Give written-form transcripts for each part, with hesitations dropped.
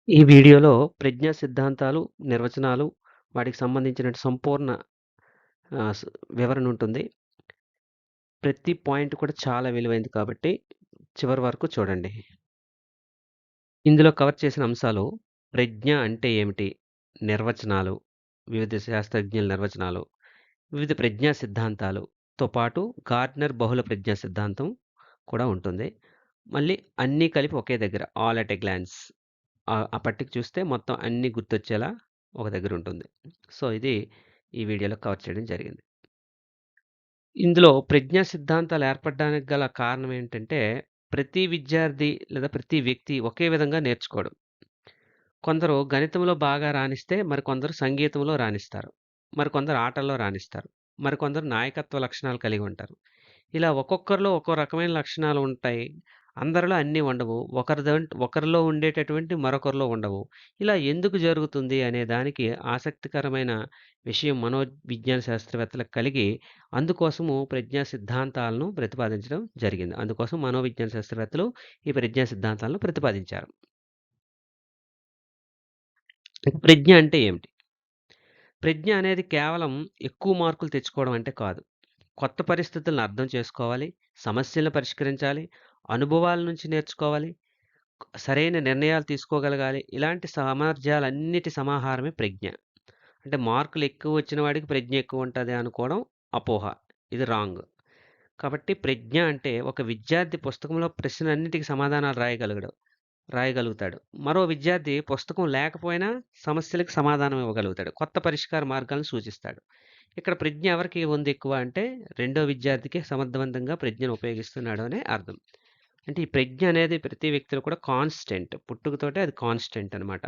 ఈ వీడియోలో ప్రజ్ఞా సిద్ధాంతాలు, నిర్వచనాలు, వాటికి సంబంధించిన సంపూర్ణ ఆహ్, స్ వివరణ ఉంటుంది. ప్రతి పాయింట్ కూడా చాలా విలువైంది కాబట్టి చివరి వరకు చూడండి. ఇందులో కవర్ చేసిన అంశాలు ప్రజ్ఞ అంటే ఏమిటి? నిర్వచనాలు, వివిధ శాస్త్రజ్ఞుల నిర్వచనాలు, వివిధ ప్రజ్ఞా సిద్ధాంతాలుతో పాటు గార్డ్నర్ బహుళ ప్రజ్ఞా సిద్ధాంతం కూడా ఉంటుంది. మళ్ళీ అన్నీ కలిపి ఒకే దగ్గర ఆల్ ఎట్ ఎ గ్లాన్స్. ఆ పట్టిక చూస్తే మొత్తం అన్నీ గుర్తొచ్చేలా ఒక దగ్గరుంటుంది. సో, ఇది ఈ వీడియోలో కవర్ చేయడం జరిగింది. ఇందులో ప్రజ్ఞా సిద్ధాంతాలు ఏర్పడడానికి గల కారణం ఏంటంటే, ప్రతి విద్యార్థి లేదా ప్రతి వ్యక్తి ఒకే విధంగా నేర్చుకోడు. కొందరు గణితంలో బాగా రాణిస్తే, మరికొందరు సంగీతంలో రాణిస్తారు. మరికొందరు ఆటల్లో రాణిస్తారు. మరికొందరు నాయకత్వ లక్షణాలు కలిగి ఉంటారు. ఇలా ఒక్కొక్కరిలో ఒక్కో రకమైన లక్షణాలు ఉంటాయి. అందరిలో అన్నీ ఉండవు. ఒకరిలో ఉండేటటువంటి మరొకరిలో ఉండవు. ఇలా ఎందుకు జరుగుతుంది అనే దానికి ఆసక్తికరమైన విషయం మనోవిజ్ఞాన శాస్త్రవేత్తలకు కలిగి, అందుకోసము ప్రజ్ఞా సిద్ధాంతాలను ప్రతిపాదించడం జరిగింది. అందుకోసం మనోవిజ్ఞాన శాస్త్రవేత్తలు ఈ ప్రజ్ఞా సిద్ధాంతాలను ప్రతిపాదించారు. ప్రజ్ఞ అంటే ఏమిటి? ప్రజ్ఞ అనేది కేవలం ఎక్కువ మార్కులు తెచ్చుకోవడం అంటే కాదు. కొత్త పరిస్థితులను అర్థం చేసుకోవాలి, సమస్యలను పరిష్కరించాలి, అనుభవాల నుంచి నేర్చుకోవాలి, సరైన నిర్ణయాలు తీసుకోగలగాలి. ఇలాంటి సామర్థ్యాలన్నిటి సమాహారమే ప్రజ్ఞ. అంటే మార్కులు ఎక్కువ వచ్చిన వాడికి ప్రజ్ఞ ఎక్కువ ఉంటది అనుకోవడం అపోహ. ఇది రాంగ్. కాబట్టి ప్రజ్ఞ అంటే ఒక విద్యార్థి పుస్తకంలో ప్రశ్నలన్నిటికి సమాధానాలు రాయగలుగుతాడు. మరో విద్యార్థి పుస్తకం లేకపోయినా సమస్యలకు సమాధానం ఇవ్వగలుగుతాడు. కొత్త పరిష్కార మార్గాలను సూచిస్తాడు. ఇక్కడ ప్రజ్ఞ ఎవరికి ఉంది ఎక్కువ అంటే, రెండో విద్యార్థికి సమర్థవంతంగా ప్రజ్ఞను ఉపయోగిస్తున్నాడు అనే అర్థం. అంటే ఈ ప్రజ్ఞ అనేది ప్రతి వ్యక్తిలో కూడా కాన్స్టెంట్. పుట్టుకతోటే అది కాన్స్టెంట్ అనమాట.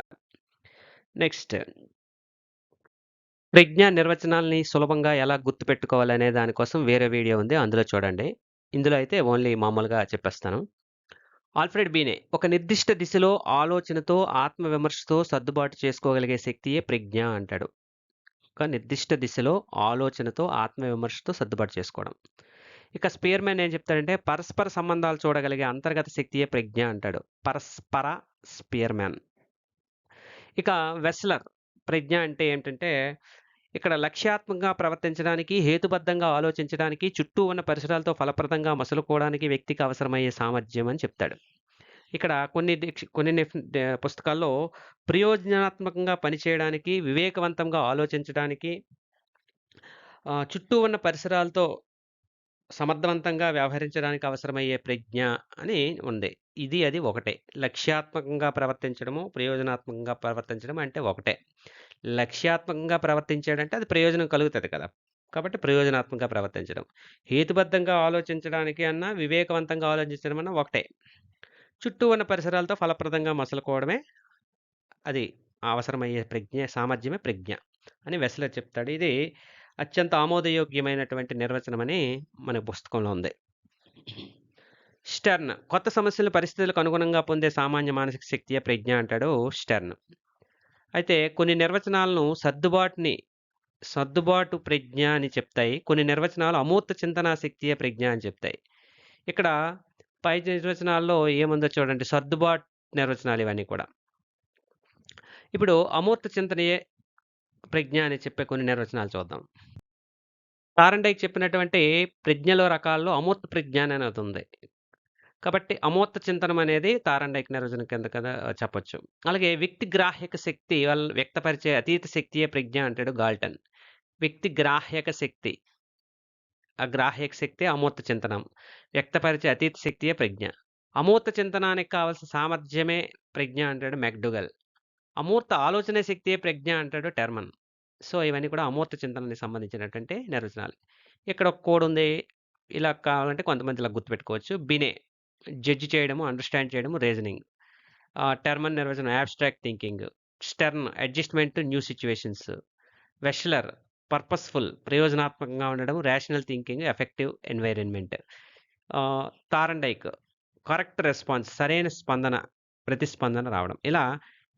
నెక్స్ట్ ప్రజ్ఞ నిర్వచనాల్ని సులభంగా ఎలా గుర్తుపెట్టుకోవాలనే దాని కోసం వేరే వీడియో ఉంది. అందులో చూడండి. ఇందులో అయితే ఓన్లీ మామూలుగా చెప్పేస్తాను. ఆల్ఫ్రెడ్ బీనే ఒక నిర్దిష్ట దిశలో ఆలోచనతో, ఆత్మవిమర్శతో సర్దుబాటు చేసుకోగలిగే శక్తియే ప్రజ్ఞ అంటాడు. ఒక నిర్దిష్ట దిశలో ఆలోచనతో, ఆత్మవిమర్శతో సర్దుబాటు చేసుకోవడం. ఇక స్పియర్‌మ్యాన్ ఏం చెప్తాడంటే, పరస్పర సంబంధాలు చూడగలిగే అంతర్గత శక్తియే ప్రజ్ఞ అంటాడు. పరస్పర స్పియర్‌మ్యాన్. ఇక వెస్లర్ ప్రజ్ఞ అంటే ఏంటంటే, ఇక్కడ లక్ష్యాత్మకంగా ప్రవర్తించడానికి, హేతుబద్ధంగా ఆలోచించడానికి, చుట్టూ ఉన్న పరిసరాలతో ఫలప్రదంగా మసలుకోవడానికి వ్యక్తికి అవసరమయ్యే సామర్థ్యం అని చెప్తాడు. ఇక్కడ కొన్ని పుస్తకాల్లో ప్రయోజనాత్మకంగా పనిచేయడానికి, వివేకవంతంగా ఆలోచించడానికి, చుట్టూ ఉన్న పరిసరాలతో సమర్థవంతంగా వ్యవహరించడానికి అవసరమయ్యే ప్రజ్ఞ అని ఉంది. అది ఒకటే. లక్ష్యాత్మకంగా ప్రవర్తించడము, ప్రయోజనాత్మకంగా ప్రవర్తించడం అంటే ఒకటే. లక్ష్యాత్మకంగా ప్రవర్తించాడంటే అది ప్రయోజనం కలుగుతది కదా! కాబట్టి ప్రయోజనాత్మకంగా ప్రవర్తించడం. హేతుబద్ధంగా ఆలోచించడానికి అన్నా, వివేకవంతంగా ఆలోచించడం అన్నా ఒకటే. చుట్టూ ఉన్న పరిసరాలతో ఫలప్రదంగా మసలుకోవడమే అది అవసరమయ్యే సామర్థ్యమే ప్రజ్ఞ అని వెస్లర్ చెప్తాడు. ఇది అత్యంత ఆమోదయోగ్యమైనటువంటి నిర్వచనమని మన పుస్తకంలో ఉంది. స్టెర్న్ కొత్త సమస్యలు పరిస్థితులకు అనుగుణంగా పొందే సామాన్య మానసిక శక్తియే ప్రజ్ఞ అంటాడు స్టెర్న్. అయితే కొన్ని నిర్వచనాలను సర్దుబాటు ప్రజ్ఞ అని చెప్తాయి. కొన్ని నిర్వచనాలు అమూర్త చింతనా శక్తియే ప్రజ్ఞ అని చెప్తాయి. ఇక్కడ పై నిర్వచనాల్లో ఏముందో చూడండి. సర్దుబాటు నిర్వచనాలు ఇవన్నీ కూడా. ఇప్పుడు అమూర్త చింతనయే ప్రజ్ఞ అని చెప్పే కొన్ని నిర్వచనాలు చూద్దాం. తారండైక్ చెప్పినటువంటి ప్రజ్ఞలో రకాల్లో అమూర్త ప్రజ్ఞ అనేది ఉంది. కాబట్టి అమూర్త చింతనం అనేది తారండైక్ నిర్వచనం కింద కదా చెప్పొచ్చు. అలాగే వ్యక్తి గ్రాహ్యక శక్తి వ్యక్తపరిచే అతీత శక్తియే ప్రజ్ఞ అంటాడు గాల్టన్. వ్యక్తి గ్రాహ్యక శక్తి. ఆ గ్రాహ్యక శక్తి అమూర్త చింతనం. వ్యక్తపరిచే అతీత శక్తియే ప్రజ్ఞ. అమూర్త చింతనానికి కావాల్సిన సామర్థ్యమే ప్రజ్ఞ అంటాడు మెక్‌డూగల్. అమూర్త ఆలోచన శక్తియే ప్రజ్ఞ అంటాడు టెర్మన్. సో, ఇవన్నీ కూడా అమూర్త చింతనకి సంబంధించినటువంటి నిర్వచనాలు. ఇక్కడ ఒక కోడ్ ఉంది. ఇలా కావాలంటే కొంతమంది ఇలా గుర్తుపెట్టుకోవచ్చు. బినే జడ్జ్ చేయడము, అండర్‌స్టాండ్ చేయడము, రీజనింగ్. టెర్మన్ నిర్వచనం abstract thinking. Stern adjustment to new situations. Wechsler purposeful ప్రయోజనాత్మకంగా ఉండడం, rational thinking, effective environment. Thorndike correct response సరైన ప్రతిస్పందన రావడం. ఇలా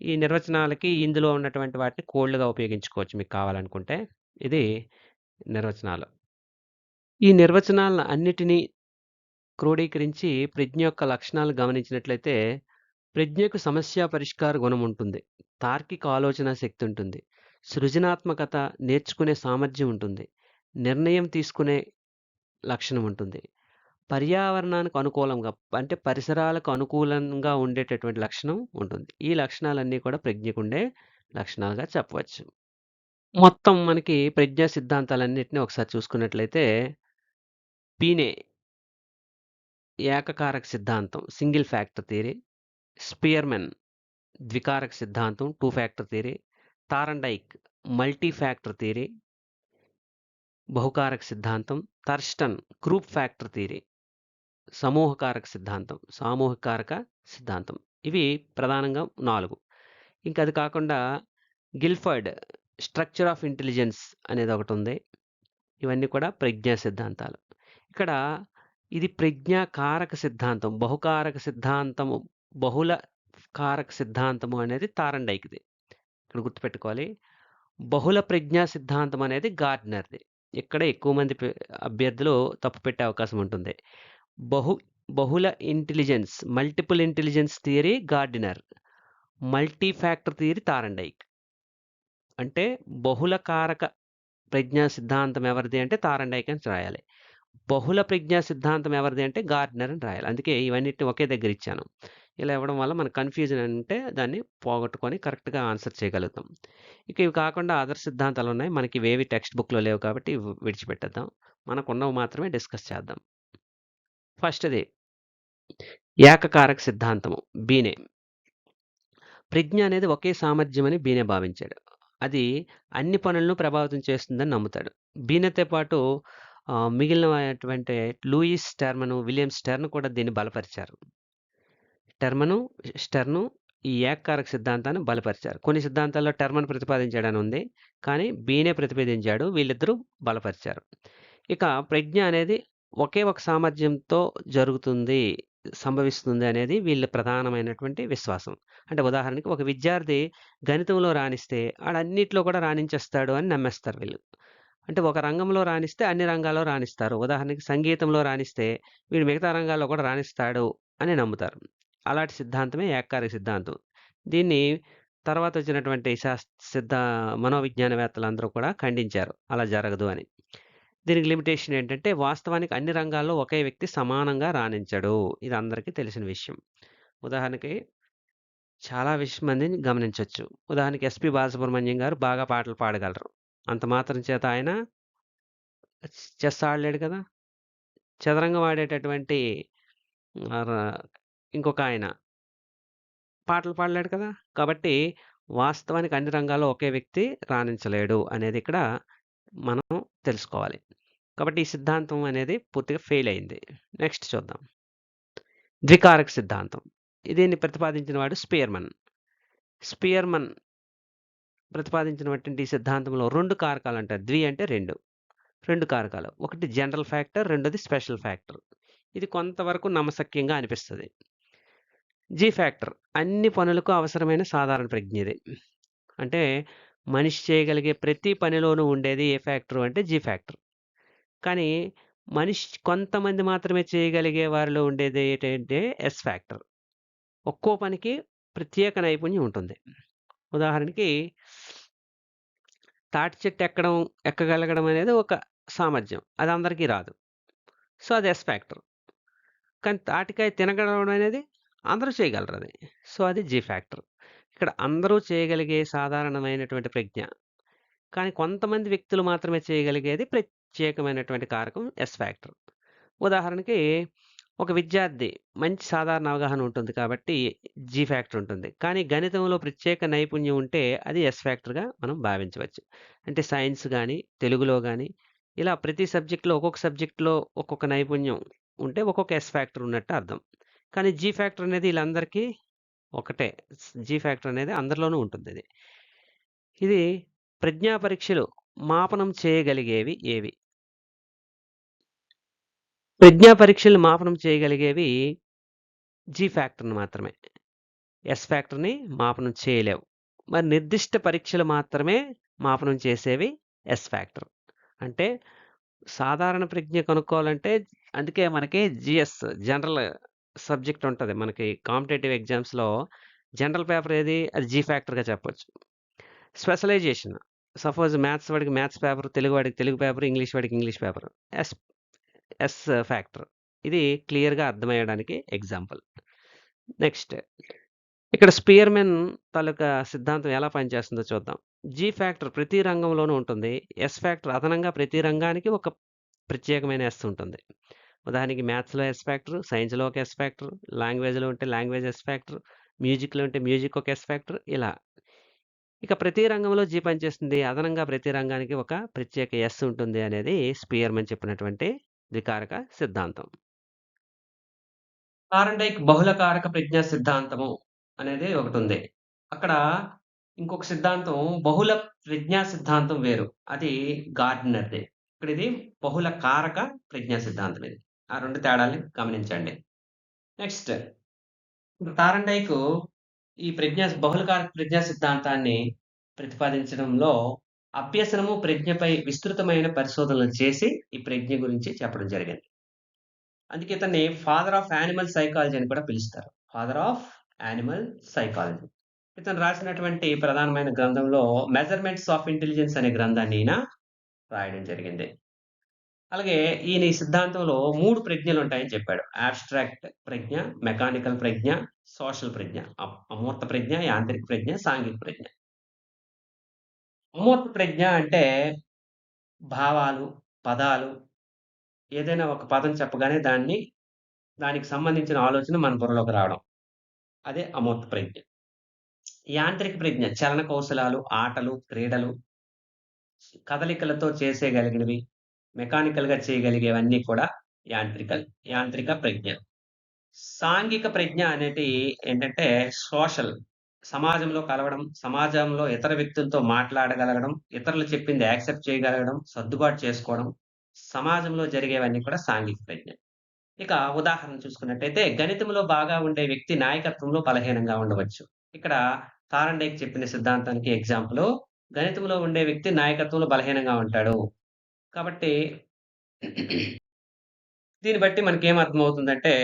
ఈ నిర్వచనాలకి ఇందులో ఉన్నటువంటి వాటిని కోడ్‌లుగా ఉపయోగించుకోవచ్చు మీకు కావాలనుకుంటే. ఇది నిర్వచనాలు. ఈ నిర్వచనాలను అన్నిటిని క్రోడీకరించి ప్రజ్ఞ యొక్క లక్షణాలు గమనించినట్లయితే ప్రజ్ఞకు సమస్య పరిష్కార గుణం ఉంటుంది. తార్కిక ఆలోచనా శక్తి ఉంటుంది. సృజనాత్మకత, నేర్చుకునే సామర్థ్యం ఉంటుంది. నిర్ణయం తీసుకునే లక్షణం ఉంటుంది. పర్యావరణానికి అనుకూలంగా అంటే పరిసరాలకు అనుకూలంగా ఉండేటటువంటి లక్షణం ఉంటుంది. ఈ లక్షణాలన్నీ కూడా ప్రజ్ఞకుండే లక్షణాలుగా చెప్పవచ్చు. మొత్తం మనకి ప్రజ్ఞా సిద్ధాంతాలన్నిటిని ఒకసారి చూసుకున్నట్లయితే పీనే ఏకకారక సిద్ధాంతం సింగిల్ ఫ్యాక్టర్ థియరీ, స్పియర్మన్ ద్వికారక సిద్ధాంతం two factor theory, Thorndike multi factor theory బహుకారక సిద్ధాంతం, థర్స్టన్ గ్రూప్ ఫ్యాక్టర్ థియరీ సామూహికారక సిద్ధాంతం. ఇవి ప్రధానంగా 4. ఇంకా అది కాకుండా గిల్ఫర్డ్ స్ట్రక్చర్ ఆఫ్ ఇంటెలిజెన్స్ అనేది ఒకటి ఉంది. ఇవన్నీ కూడా ప్రజ్ఞా సిద్ధాంతాలు. ఇక్కడ ఇది ప్రజ్ఞా కారక సిద్ధాంతం, బహుకారక సిద్ధాంతము, బహుళ కారక సిద్ధాంతము అనేది తారండైక్ది. ఇక్కడ గుర్తుపెట్టుకోవాలి. బహుళ ప్రజ్ఞా సిద్ధాంతం అనేది గార్డ్నర్ది. ఇక్కడ ఎక్కువ మంది అభ్యర్థులు తప్పు పెట్టే అవకాశం ఉంటుంది. బహుళ intelligence multiple intelligence theory Gardner, multi factor theory Thorndike. అంటే బహుళ కారక ప్రజ్ఞా సిద్ధాంతం ఎవరిది అంటే తారండైక్ అని రాయాలి. బహుళ ప్రజ్ఞా సిద్ధాంతం ఎవరిది అంటే గార్డినర్ అని రాయాలి. అందుకే ఇవన్నిటిని ఒకే దగ్గర ఇచ్చాను. ఇలా ఇవ్వడం వల్ల మనకు కన్ఫ్యూజన్ అంటే దాన్ని పోగొట్టుకొని కరెక్ట్గా ఆన్సర్ చేయగలుగుతాం. ఇక ఇవి కాకుండా అదర్ సిద్ధాంతాలు ఉన్నాయి. మనకి ఇవేవి టెక్స్ట్ బుక్లో లేవు కాబట్టి విడిచిపెట్టేద్దాం. మనకున్నవి మాత్రమే డిస్కస్ చేద్దాం. ఫస్ట్ది ఏకకారక సిద్ధాంతము బీనే. ప్రజ్ఞ అనేది ఒకే సామర్థ్యం అని బీనే భావించాడు. అది అన్ని పనులను ప్రభావితం చేస్తుందని నమ్ముతాడు. బీనేతో పాటు మిగిలినటువంటి లూయిస్ స్టెర్మన్, విలియం స్టెర్న్ కూడా దీన్ని బలపరిచారు. స్టెర్ను ఈ ఏకకారక సిద్ధాంతాన్ని బలపరిచారు. కొన్ని సిద్ధాంతాల్లో టెర్మన్ ప్రతిపాదించాడని ఉంది, కానీ బీనే ప్రతిపాదించాడు. వీళ్ళిద్దరూ బలపరిచారు. ఇక ప్రజ్ఞ అనేది ఒకే ఒక సామర్థ్యంతో సంభవిస్తుంది అనేది వీళ్ళ ప్రధానమైనటువంటి విశ్వాసం. అంటే ఉదాహరణకి ఒక విద్యార్థి గణితంలో రాణిస్తే ఆడన్నిట్లో కూడా రాణించేస్తాడు అని నమ్మేస్తారు వీళ్ళు. అంటే ఒక రంగంలో రాణిస్తే అన్ని రంగాల్లో రాణిస్తారు. ఉదాహరణకి సంగీతంలో రాణిస్తే వీడు మిగతా రంగాల్లో కూడా రాణిస్తాడు అని నమ్ముతారు. అలాంటి సిద్ధాంతమే ఏకకారక సిద్ధాంతం. దీన్ని తర్వాత వచ్చినటువంటి మనోవిజ్ఞానవేత్తలందరూ కూడా ఖండించారు. అలా జరగదు అని. దీనికి లిమిటేషన్ ఏంటంటే వాస్తవానికి అన్ని రంగాల్లో ఒకే వ్యక్తి సమానంగా రాణించడు. ఇది అందరికీ తెలిసిన విషయం. ఉదాహరణకి చాలా మందిని గమనించవచ్చు. ఉదాహరణకి ఎస్పి బాలసుబ్రహ్మణ్యం గారు బాగా పాటలు పాడగలరు. అంత మాత్రం చేత ఆయన చెస్ ఆడలేడు కదా. చదరంగం ఆడేటటువంటి ఇంకొక ఆయన పాటలు పాడలేడు కదా. కాబట్టి వాస్తవానికి అన్ని రంగాల్లో ఒకే వ్యక్తి రాణించలేడు అనేది ఇక్కడ మనం తెలుసుకోవాలి. కాబట్టి ఈ సిద్ధాంతం అనేది పూర్తిగా ఫెయిల్ అయింది. నెక్స్ట్ చూద్దాం. ద్వికారక సిద్ధాంతం. దీన్ని ప్రతిపాదించిన వాడు స్పియర్మన్ ప్రతిపాదించినటువంటి ఈ సిద్ధాంతంలో 2 కారకాలు అంటారు. ద్వి అంటే 2 కారకాలు. ఒకటి జనరల్ ఫ్యాక్టర్, రెండోది స్పెషల్ ఫ్యాక్టర్. ఇది కొంతవరకు నమ్మశక్యంగా అనిపిస్తుంది. జీ ఫ్యాక్టర్ అన్ని పనులకు అవసరమైన సాధారణ ప్రజ్ఞ ఇది. అంటే మనిషి చేయగలిగే ప్రతి పనిలోనూ ఉండేది ఏ ఫ్యాక్టర్ అంటే జీ ఫ్యాక్టర్. కానీ మనిషి కొంతమంది మాత్రమే చేయగలిగే వారిలో ఉండేది ఏంటంటే ఎస్ ఫ్యాక్టర్. ఒక్కో పనికి ప్రత్యేక నైపుణ్యం ఉంటుంది. ఉదాహరణకి తాటి చెట్టు ఎక్కగలగడం అనేది ఒక సామర్థ్యం. అది అందరికీ రాదు. సో అది ఎస్ ఫ్యాక్టర్. కానీ తాటికాయ తినగలగడం అనేది అందరూ చేయగలరు అది. సో అది జీ ఫ్యాక్టర్. ఇక్కడ అందరూ చేయగలిగే సాధారణమైనటువంటి ప్రజ్ఞ. కానీ కొంతమంది వ్యక్తులు మాత్రమే చేయగలిగేది ప్రత్యేకమైనటువంటి కారకం ఎస్ ఫ్యాక్టర్. ఉదాహరణకి ఒక విద్యార్థి మంచి సాధారణ అవగాహన ఉంటుంది కాబట్టి జీ ఫ్యాక్టర్ ఉంటుంది. కానీ గణితంలో ప్రత్యేక నైపుణ్యం ఉంటే అది ఎస్ ఫ్యాక్టర్గా మనం భావించవచ్చు. అంటే సైన్స్ కానీ తెలుగులో కానీ ఇలా ప్రతి సబ్జెక్ట్లో ఒక్కొక్క సబ్జెక్ట్లో ఒక్కొక్క నైపుణ్యం ఉంటే ఒక్కొక్క ఎస్ ఫ్యాక్టర్ ఉన్నట్టు అర్థం. కానీ జీ ఫ్యాక్టర్ అనేది వీళ్ళందరికీ ఒకటే. జీ ఫ్యాక్టర్ అనేది అందరిలోనూ ఉంటుంది. ఇది ప్రజ్ఞా పరీక్షలు మాపనం చేయగలిగేవి ఏవి? ప్రజ్ఞా పరీక్షలు మాపనం చేయగలిగేవి జీ ఫ్యాక్టర్ని మాత్రమే. ఎస్ ఫ్యాక్టర్ని మాపనం చేయలేవు. మరి నిర్దిష్ట పరీక్షలు మాత్రమే మాపనం చేసేవి ఎస్ ఫ్యాక్టర్. అంటే సాధారణ ప్రజ్ఞ కనుక్కోవాలంటే అందుకే మనకి జిఎస్ జనరల్ సబ్జెక్ట్ ఉంటది. మనకి కాంపిటేటివ్ ఎగ్జామ్స్‌లో జనరల్ పేపర్ ఏది? అది జీ ఫ్యాక్టర్‌గా చెప్పొచ్చు. స్పెషలైజేషన్. సపోజ్ మ్యాథ్స్ వాడికి మ్యాథ్స్ పేపర్, తెలుగు వాడికి తెలుగు పేపర్, ఇంగ్లీష్ వాడికి English paper. S S factor. ఇది క్లియర్‌గా అర్థమయ్యడానికి ఎగ్జాంపుల్. నెక్స్ట్ ఇక్కడ స్పియర్‌మెన్ తాలూకా సిద్ధాంతం ఎలా పనిచేస్తుందో చూద్దాం. జీ ఫ్యాక్టర్ ప్రతి రంగంలోనూ ఉంటుంది. ఎస్ ఫ్యాక్టర్ అదనంగా ప్రతి రంగానికి ఒక ప్రత్యేకమైన ఎస్ ఉంటుంది. ఉదాహరణకి మ్యాథ్స్‌లో ఎస్ ఫ్యాక్టర్, సైన్స్‌లో ఒక ఎస్ ఫ్యాక్టర్, లాంగ్వేజ్‌లో ఉంటే లాంగ్వేజ్ ఎస్ ఫ్యాక్టర్, మ్యూజిక్‌లో ఉంటే మ్యూజిక్ ఒక ఎస్ ఫ్యాక్టర్ ఇలా. ఇక ప్రతి రంగంలో జీ పనిచేస్తుంది. అదనంగా ప్రతి రంగానికి ఒక ప్రత్యేక ఎస్ ఉంటుంది అనేది స్పియర్‌మన్ చెప్పినటువంటి ద్వికారక సిద్ధాంతం. థార్న్డైక్ బహుళ కారక ప్రజ్ఞా సిద్ధాంతము అనేది ఒకటుంది. అక్కడ ఇంకొక సిద్ధాంతం బహుళ ప్రజ్ఞా సిద్ధాంతం వేరు. అది గార్డ్నర్‌ది. ఇక్కడ ఇది బహుళ కారక ప్రజ్ఞా సిద్ధాంతం ఇది. ఆ 2 తేడాల్ని గమనించండి. నెక్స్ట్ థార్న్డైక్ ఈ బహుళ కారక ప్రజ్ఞా సిద్ధాంతాన్ని ప్రతిపాదించడంలో అభ్యసనము ప్రజ్ఞపై విస్తృతమైన పరిశోధనలు చేసి ఈ ప్రజ్ఞ గురించి చెప్పడం జరిగింది. అందుకే ఇతన్ని ఫాదర్ ఆఫ్ యానిమల్ సైకాలజీ అని కూడా పిలుస్తారు. Father of animal psychology. ఇతను రాసినటువంటి ప్రధానమైన గ్రంథంలో 'మెజర్‌మెంట్స్ ఆఫ్ ఇంటెలిజెన్స్' అనే గ్రంథాన్ని ఈయన రాయడం జరిగింది. అలాగే ఈయన ఈ సిద్ధాంతంలో 3 ప్రజ్ఞలుంటాయని చెప్పాడు. అబ్స్ట్రాక్ట్ ప్రజ్ఞ, మెకానికల్ ప్రజ్ఞ, సోషల్ ప్రజ్ఞ. అమూర్త ప్రజ్ఞ, యాంత్రిక ప్రజ్ఞ, సాంఘిక ప్రజ్ఞ. అమూర్త ప్రజ్ఞ అంటే భావాలు, పదాలు ఏదైనా ఒక పదం చెప్పగానే దానికి సంబంధించిన ఆలోచన మన బుర్రలోకి రావడం. అదే అమూర్త ప్రజ్ఞ. యాంత్రిక ప్రజ్ఞ చలన కౌశలాలు, ఆటలు, క్రీడలు, కదలికలతో చేసేయగలిగినవి, మెకానికల్‌గా చేయగలిగేవన్నీ కూడా యాంత్రిక ప్రజ్ఞ. సాంఘిక ప్రజ్ఞ అనేటి ఏంటంటే సోషల్. సమాజంలో కలవడం, సమాజంలో ఇతర వ్యక్తులతో మాట్లాడగలగడం, ఇతరులు చెప్పింది యాక్సెప్ట్ చేయగలగడం, సర్దుబాటు చేసుకోవడం, సమాజంలో జరిగేవన్నీ కూడా సాంఘిక ప్రజ్ఞ. ఇక ఉదాహరణ చూసుకున్నట్టయితే గణితంలో బాగా ఉండే వ్యక్తి నాయకత్వంలో బలహీనంగా ఉండవచ్చు. ఇక్కడ థారండైక్ చెప్పిన సిద్ధాంతానికి ఎగ్జాంపుల్ గణితంలో ఉండే వ్యక్తి నాయకత్వంలో బలహీనంగా ఉంటాడు. కాబట్టి దీన్ని బట్టి మనకేం అర్థమవుతుందంటే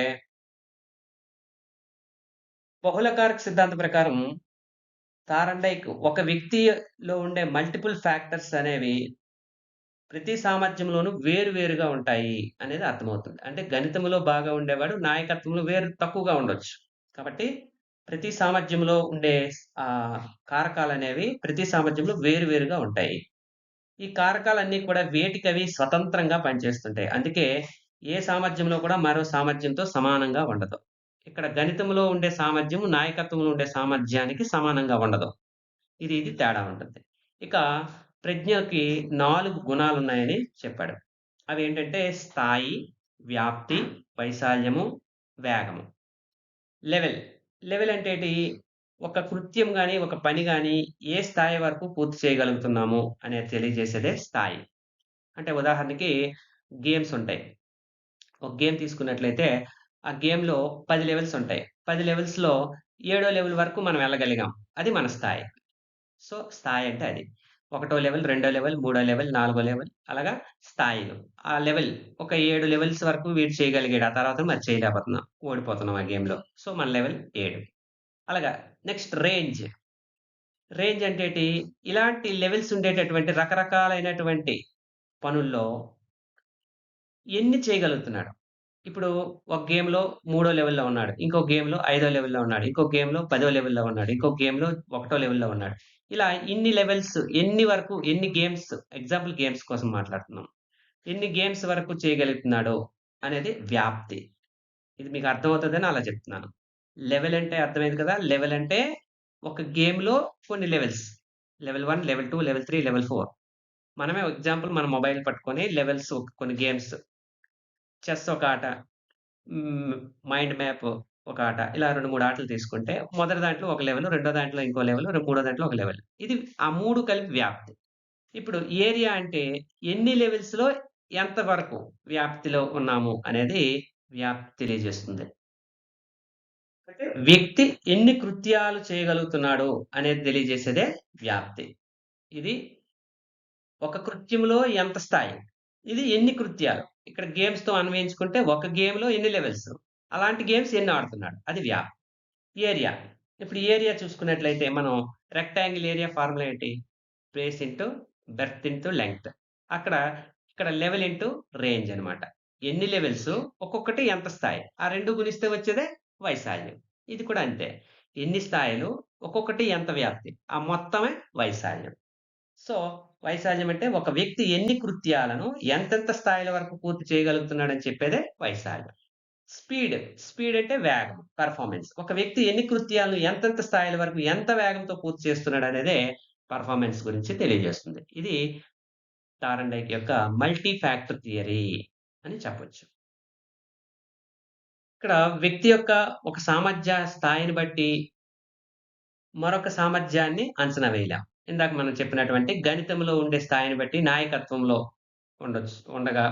బహుళకారక సిద్ధాంతం ప్రకారం థారండైక్ ఒక వ్యక్తిలో ఉండే మల్టిపుల్ ఫ్యాక్టర్స్ అనేవి ప్రతి సామర్థ్యంలోనూ వేరు వేరుగా ఉంటాయి అనేది అర్థమవుతుంది. అంటే గణితంలో బాగా ఉండేవాడు నాయకత్వంలో తక్కువగా ఉండొచ్చు. కాబట్టి ప్రతి సామర్థ్యంలో ఉండే ఆహ్, కారకాలనేవి ప్రతి సామర్థ్యంలో వేరు వేరుగా ఉంటాయి. ఈ కారకాలన్నీ కూడా వేటికవి స్వతంత్రంగా పనిచేస్తుంటాయి. అందుకే ఏ సామర్థ్యంలో కూడా మరో సామర్థ్యంతో సమానంగా ఉండదు. ఇక్కడ గణితంలో ఉండే సామర్థ్యం నాయకత్వంలో ఉండే సామర్థ్యానికి సమానంగా ఉండదు. ఇది తేడా ఉంటుంది. ఇక ప్రజ్ఞకి 4 గుణాలున్నాయని చెప్పాడు. అవేంటంటే స్థాయి, వ్యాప్తి, వైశాల్యము, వేగము. లెవెల్. లెవెల్ అంటే ఏటి? ఒక కృత్యం గాని, ఒక పని గాని ఏ స్థాయి వరకు పూర్తి చేయగలుగుతున్నాము అనేది తెలియజేసేదే స్థాయి. అంటే ఉదాహరణకి గేమ్స్ ఉంటాయి. ఒక గేమ్ తీసుకున్నట్లయితే ఆ గేమ్‌లో 10 లెవెల్స్ ఉంటాయి. 10 లెవెల్స్‌లో ఏడో లెవెల్ వరకు మనం వెళ్ళగలిగాం. అది మన స్థాయి. సో, స్థాయి అంటే అది. ఒకటో లెవెల్, రెండో లెవెల్, మూడో లెవెల్, నాలుగో లెవెల్ అలాగా స్థాయిలు. ఆ లెవెల్ ఒక 7 లెవెల్స్ వరకు వీడు చేయగలిగాడు. ఆ తర్వాత మరి చేయలేకపోతున్నాం. ఓడిపోతున్నాం ఆ గేమ్‌లో. సో, మన లెవెల్ 7. అలాగా నెక్స్ట్ రేంజ్. రేంజ్ అంటే ఏటి? ఇలాంటి లెవెల్స్ ఉండేటటువంటి రకరకాలైనటువంటి పనుల్లో ఎన్ని చేయగలుగుతున్నాడు? ఇప్పుడు ఒక గేమ్‌లో మూడో లెవెల్‌లో ఉన్నాడు. ఇంకో గేమ్‌లో ఐదో లెవెల్‌లో ఉన్నాడు. ఇంకో గేమ్‌లో పదో లెవెల్‌లో ఉన్నాడు. ఇంకో గేమ్‌లో ఒకటో లెవెల్‌లో ఉన్నాడు. ఇలా ఇన్ని లెవెల్స్ ఎన్ని గేమ్స్ ఎగ్జాంపుల్ గేమ్స్ కోసం మాట్లాడుతున్నాం. ఎన్ని గేమ్స్ వరకు చేయగలుగుతున్నాడో అనేది వ్యాప్తి. ఇది మీకు అర్థమవుతదని అలా చెప్తున్నాను. లెవెల్ అంటే అర్థమైంది కదా! లెవెల్ అంటే ఒక గేమ్‌లో కొన్ని levels. Level 1, level 2, level 3, level 4. మనమే ఎగ్జాంపుల్ మన మొబైల్ పట్టుకొని లెవెల్స్ కొన్ని గేమ్స్ చెస్ ఒక ఆట. హ్మ్. మైండ్ మ్యాప్ ఒక ఆట. ఇలా 2, 3 ఆటలు తీసుకుంటే మొదటి దాంట్లో ఒక లెవెల్, రెండో దాంట్లో ఇంకో లెవెల్, మూడో దాంట్లో ఒక లెవెల్. ఇది ఆ 3 కలిపి వ్యాప్తి. ఇప్పుడు ఏరియా అంటే ఎన్ని లెవెల్స్‌లో ఎంత వరకు వ్యాప్తిలో ఉన్నాము అనేది వ్యాప్తి తెలియజేస్తుంది. అంటే వ్యక్తి ఎన్ని కృత్యాలు చేయగలుగుతున్నాడు అనేది తెలియజేసేదే వ్యాప్తి. ఇది ఒక కృత్యంలో ఎంత స్థాయి. ఇది ఎన్ని కృత్యాలు. ఇక్కడ గేమ్స్‌తో అన్వయించుకుంటే ఒక గేమ్‌లో ఎన్ని లెవెల్స్. అలాంటి గేమ్స్ ఎన్ని ఆడుతున్నాడు. అది వ్యాప్. ఏరియా. ఇప్పుడు ఏరియా చూసుకున్నట్లయితే మనం రెక్టాంగిల్ ఏరియా ఫార్ములా ఏంటి? Space into berth into length. అక్కడ ఇక్కడ లెవెల్ ఇంటూ రేంజ్ అనమాట. ఎన్ని లెవెల్స్, ఒక్కొక్కటి ఎంత స్థాయి. ఆ 2 గుణిస్తే వచ్చేదే వైశాల్యం. ఇది కూడా అంతే. ఎన్ని స్థాయిలు, ఒక్కొక్కటి ఎంత వ్యాప్తి. ఆ మొత్తమే వైశాల్యం. సో, వైశాల్యం అంటే ఒక వ్యక్తి ఎన్ని కృత్యాలను ఎంతెంత స్థాయిల వరకు పూర్తి చేయగలుగుతున్నాడని చెప్పేదే వైశాల్యం. స్పీడ్. స్పీడ్ అంటే వేగం, పెర్ఫార్మెన్స్. ఒక వ్యక్తి ఎన్ని కృత్యాలను ఎంతెంత స్థాయిల వరకు ఎంత వేగంతో పూర్తి చేస్తున్నాడనేదే పెర్ఫార్మెన్స్ గురించి తెలియజేస్తుంది. ఇది టారండైక్ యొక్క మల్టీ ఫ్యాక్టర్ థియరీ అని చెప్పొచ్చు. ఇక్కడ వ్యక్తి యొక్క ఒక సామర్థ్య స్థాయిని బట్టి మరొక సామర్థ్యాన్ని అంచనా వేయలేం. ఇందాక మనం చెప్పినటువంటి గణితంలో ఉండే స్థాయిని బట్టి నాయకత్వంలో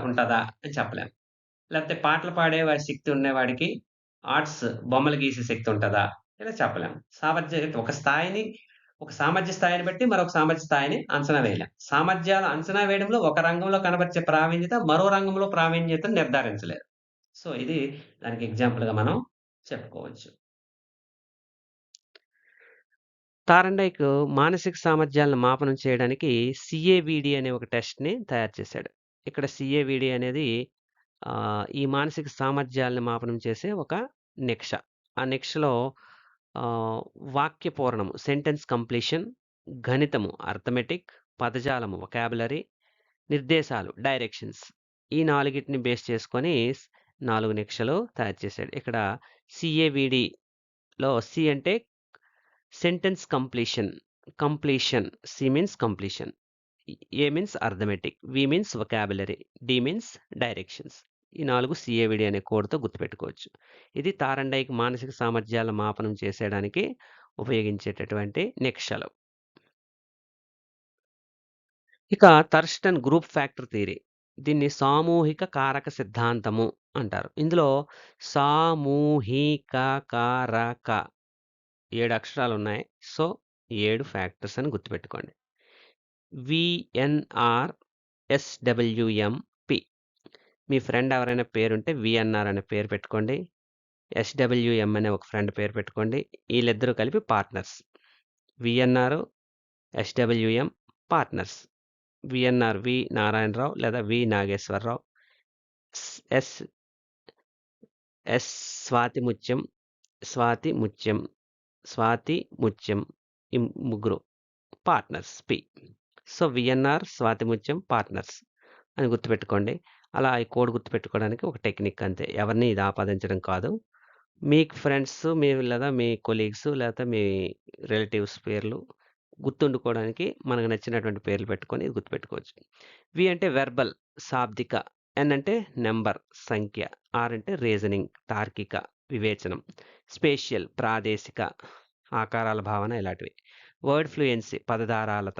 ఉంటదా అని చెప్పలేం. లేకపోతే పాటలు పాడే వాడి శక్తి ఉన్నవాడికి ఆర్ట్స్ బొమ్మలు గీసే శక్తి ఉంటదా? ఇలా చెప్పలేం. ఒక సామర్థ్య స్థాయిని బట్టి మరొక సామర్థ్య స్థాయిని అంచనా వేయలేం. సామర్థ్యాలు అంచనా వేయడంలో ఒక రంగంలో కనబరిచే ప్రావీణ్యత మరో రంగంలో ప్రావీణ్యతను నిర్ధారించలేరు. సో, ఇది దానికి ఎగ్జాంపుల్‌గా మనం చెప్పుకోవచ్చు. తారండైక్ మానసిక సామర్థ్యాలను మాపనం చేయడానికి సీఏవీడీ అనే ఒక టెస్ట్‌ని తయారు చేశాడు. ఇక్కడ సీఏవీడీ అనేది ఈ మానసిక సామర్థ్యాలను మాపనం చేసే ఒక నిక్ష. ఆ నిక్షలో వాక్య పూరణము సెంటెన్స్ కంప్లీషన్, గణితము అర్థమెటిక్, పదజాలము వొకాబులరీ, నిర్దేశాలు డైరెక్షన్స్. ఈ 4గిటిని బేస్ చేసుకొని 4 నిక్షలు తయారు చేశాడు. ఇక్కడ సీఏవీడీలో సి అంటే sentence completion. Completion. C means completion. A means arithmetic. V means vocabulary. D means directions. ఈ 4 సీఏవీడీ అనే కోడ్‌తో గుర్తుపెట్టుకోవచ్చు. ఇది తారండైక్ మానసిక సామర్థ్యాల మాపనం చేసేయడానికి ఉపయోగించేటటువంటి నిక్షలు. ఇక థర్స్టన్ గ్రూప్ ఫ్యాక్టర్ థియరీ. దీన్ని సామూహిక కారక సిద్ధాంతము అంటారు. ఇందులో సామూహిక కారక 7 అక్షరాలున్నాయి. సో, 7 ఫ్యాక్టర్స్ అని గుర్తుపెట్టుకోండి. విఎన్ఆర్ఎస్‌డబ్ల్యూఎంపి. మీ ఫ్రెండ్ ఎవరైనా పేరుంటే విఎన్ఆర్ అనే పేరు పెట్టుకోండి. ఎస్‌డబ్ల్యూఎం అనే ఒక ఫ్రెండ్ పేరు పెట్టుకోండి. ఈళ్ళిద్దరూ కలిపి partners. VNR, SWM partners. VNR V Narayanarao లేదా V Nageswararao. S S Swathi Muthyam, Swathi Muthyam, Swathi Muthyam. ఈ ముగ్గురు partners P. So, VNR, Swathi Muthyam partners అని గుర్తుపెట్టుకోండి. అలా ఈ కోడ్ గుర్తుపెట్టుకోవడానికి ఒక టెక్నిక్ అంతే. ఎవరిని ఇది ఆపాదించడం కాదు. మీకు ఫ్రెండ్స్ లేదా మీ కొలీగ్స్ లేకపోతే మీ రిలేటివ్స్ పేర్లు గుర్తుండుకోవడానికి మనకు నచ్చినటువంటి పేర్లు పెట్టుకొని ఇది గుర్తుపెట్టుకోవచ్చు. వి అంటే వెర్బల్ శాబ్దిక, ఎన్ అంటే నెంబర్ సంఖ్య, ఆర్ అంటే రీజనింగ్ తార్కిక వివేచనం, స్పేషియల్ ప్రాదేశిక ఆకారాల భావన ఇలాంటివి, వర్డ్ ఫ్లూయెన్సీ పదధారాలత,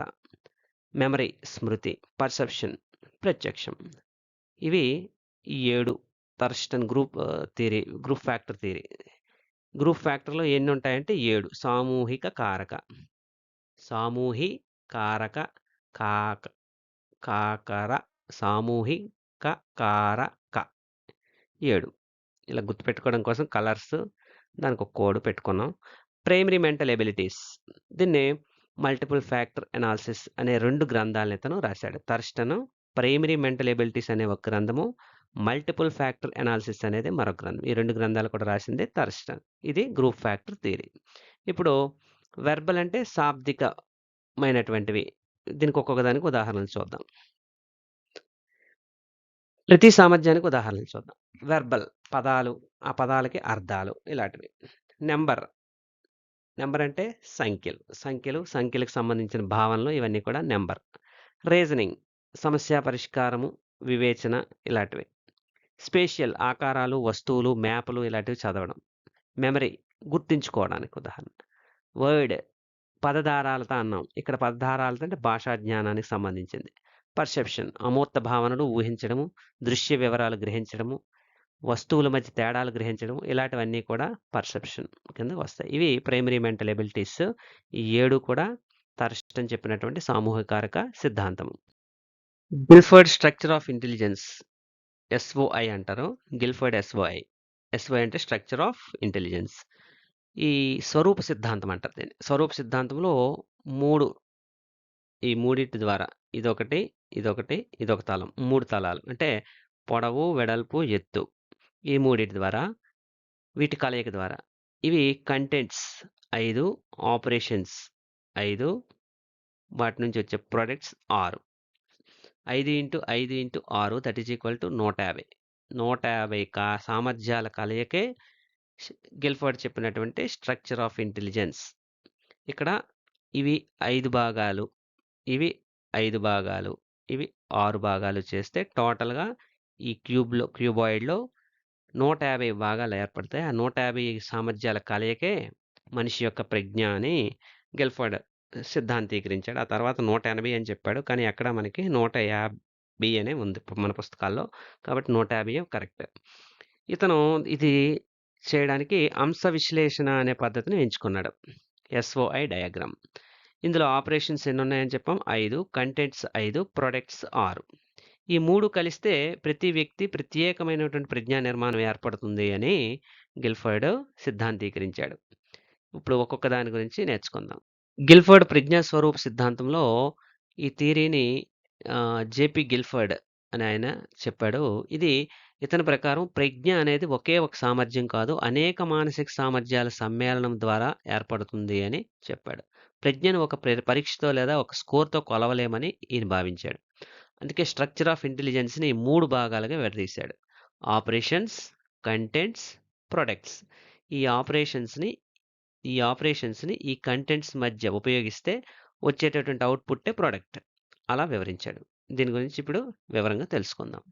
మెమరీ స్మృతి, పర్సెప్షన్ ప్రత్యక్షం. ఇవి ఈ 7 Thurstone group factor theory. Group ఫ్యాక్టర్‌లో ఎన్ని ఉంటాయంటే 7. సామూహిక కారక. సామూహికారక కాకర సామూహిక కారక 7. ఇలా గుర్తుపెట్టుకోవడం కోసం కలర్స్ దానికి ఒక కోడ్ పెట్టుకున్నాం. Primary mental abilities. దీన్ని మల్టిపుల్ ఫ్యాక్టర్ అనాలిసిస్ అనే 2 గ్రంథాలను ఇతను రాశాడు. థర్స్టన్ ప్రైమరీ మెంటల్ ఎబిలిటీస్ అనే ఒక గ్రంథము, మల్టిపుల్ ఫ్యాక్టర్ అనాలిసిస్ అనేది మరొక గ్రంథం. ఈ 2 గ్రంథాలు కూడా రాసిందే థర్స్టన్. ఇది గ్రూప్ ఫ్యాక్టర్ థియరీ. ఇప్పుడు వెర్బల్ అంటే శాబ్దికమైనటువంటివి. దీనికి ఒక్కొక్క దానికి ఉదాహరణలు చూద్దాం. ప్రతి సామర్థ్యానికి ఉదాహరణలు చూద్దాం. వెర్బల్ పదాలు, ఆ పదాలకి అర్థాలు ఇలాంటివి. నెంబర్ అంటే సంఖ్యలకు సంబంధించిన భావనలు ఇవన్నీ కూడా నెంబర్. రీజనింగ్ సమస్య పరిష్కారము, వివేచన ఇలాంటివి. స్పేషియల్ ఆకారాలు, వస్తువులు, మ్యాపులు ఇలాంటివి చదవడం. మెమరీ గుర్తుంచుకోవడానికి ఉదాహరణ. వర్డ్ పదధారాలత అన్నాం. ఇక్కడ పదధారాలత అంటే భాషా జ్ఞానానికి సంబంధించింది. పర్సెప్షన్ అమూర్త భావనలు ఊహించడము, దృశ్య వివరాలు గ్రహించడము, వస్తువుల మధ్య తేడాలు గ్రహించడం ఇలాంటివన్నీ కూడా పర్సెప్షన్ కింద వస్తాయి. ఇవి ప్రైమరీ మెంటల్ ఎబిలిటీస్. ఈ 7 కూడా థర్స్టన్ చెప్పినటువంటి సామూహికారక సిద్ధాంతము. గిల్ఫర్డ్ స్ట్రక్చర్ ఆఫ్ ఇంటెలిజెన్స్ ఎస్ఓఐ అంటారు. గిల్ఫర్డ్ ఎస్ఓఐ ఎస్ఓఐ అంటే స్ట్రక్చర్ ఆఫ్ ఇంటెలిజెన్స్. ఈ స్వరూప సిద్ధాంతం అంటారు దీన్ని. స్వరూప సిద్ధాంతంలో 3 ఈ మూడిటి ద్వారా ఇదొకటి, ఇదొకటి, ఇదొక తలం. 3 తలాలు. అంటే పొడవు, వెడల్పు, ఎత్తు. ఈ మూడిటి ద్వారా వీటి కలయిక ద్వారా ఇవి కంటెంట్స్ 5, ఆపరేషన్స్ 5, వాటి నుంచి వచ్చే products 6. 5 into 5 into 6 that is equal to 150. 150 సామర్థ్యాల కలయికే గిల్ఫర్డ్ చెప్పినటువంటి స్ట్రక్చర్ ఆఫ్ ఇంటెలిజెన్స్. ఇక్కడ ఇవి 5 భాగాలు, ఇవి 5 భాగాలు, ఇవి 6 భాగాలు చేస్తే టోటల్‌గా ఈ క్యూబాయిడ్‌లో 150 భాగాలు ఏర్పడతాయి. ఆ 150 సామర్థ్యాల కలయికే మనిషి యొక్క ప్రజ్ఞ అని గిల్ఫర్డ్ సిద్ధాంతీకరించాడు. ఆ తర్వాత 180 అని చెప్పాడు. కానీ ఎక్కడ మనకి 150 అనే ఉంది మన పుస్తకాల్లో. కాబట్టి 150 కరెక్ట్. ఇతను ఇది చేయడానికి అంశ విశ్లేషణ అనే పద్ధతిని ఎంచుకున్నాడు. ఎస్ఓఐ డయాగ్రామ్. ఇందులో ఆపరేషన్స్ ఎన్ని ఉన్నాయని చెప్పాం? 5, కంటెంట్స్ 5, ప్రొడక్ట్స్ 6. ఈ 3 కలిస్తే ప్రతి వ్యక్తి ప్రత్యేకమైనటువంటి ప్రజ్ఞా నిర్మాణం ఏర్పడుతుంది అని గిల్ఫర్డ్ సిద్ధాంతీకరించాడు. ఇప్పుడు ఒక్కొక్క దాని గురించి నేర్చుకుందాం. గిల్ఫర్డ్ ప్రజ్ఞా స్వరూప సిద్ధాంతంలో ఈ థియరీని జేపీ గిల్ఫర్డ్ అని ఆయన చెప్పాడు. ఇతని ప్రకారం ప్రజ్ఞ అనేది ఒకే ఒక సామర్థ్యం కాదు, అనేక మానసిక సామర్థ్యాల సమ్మేళనం ద్వారా ఏర్పడుతుంది అని చెప్పాడు. ప్రజ్ఞను ఒక పరీక్షతో లేదా ఒక స్కోర్తో కొలవలేమని ఈయన భావించాడు. అందుకే స్ట్రక్చర్ ఆఫ్ ఇంటెలిజెన్స్ని 3 భాగాలుగా విడదీశాడు. Operations, contents, products. ఈ ఆపరేషన్స్ని ఈ కంటెంట్స్ మధ్య ఉపయోగిస్తే వచ్చేటటువంటి అవుట్పుట్టే ప్రొడక్ట్. అలా వివరించాడు. దీని గురించి ఇప్పుడు వివరంగా తెలుసుకుందాం.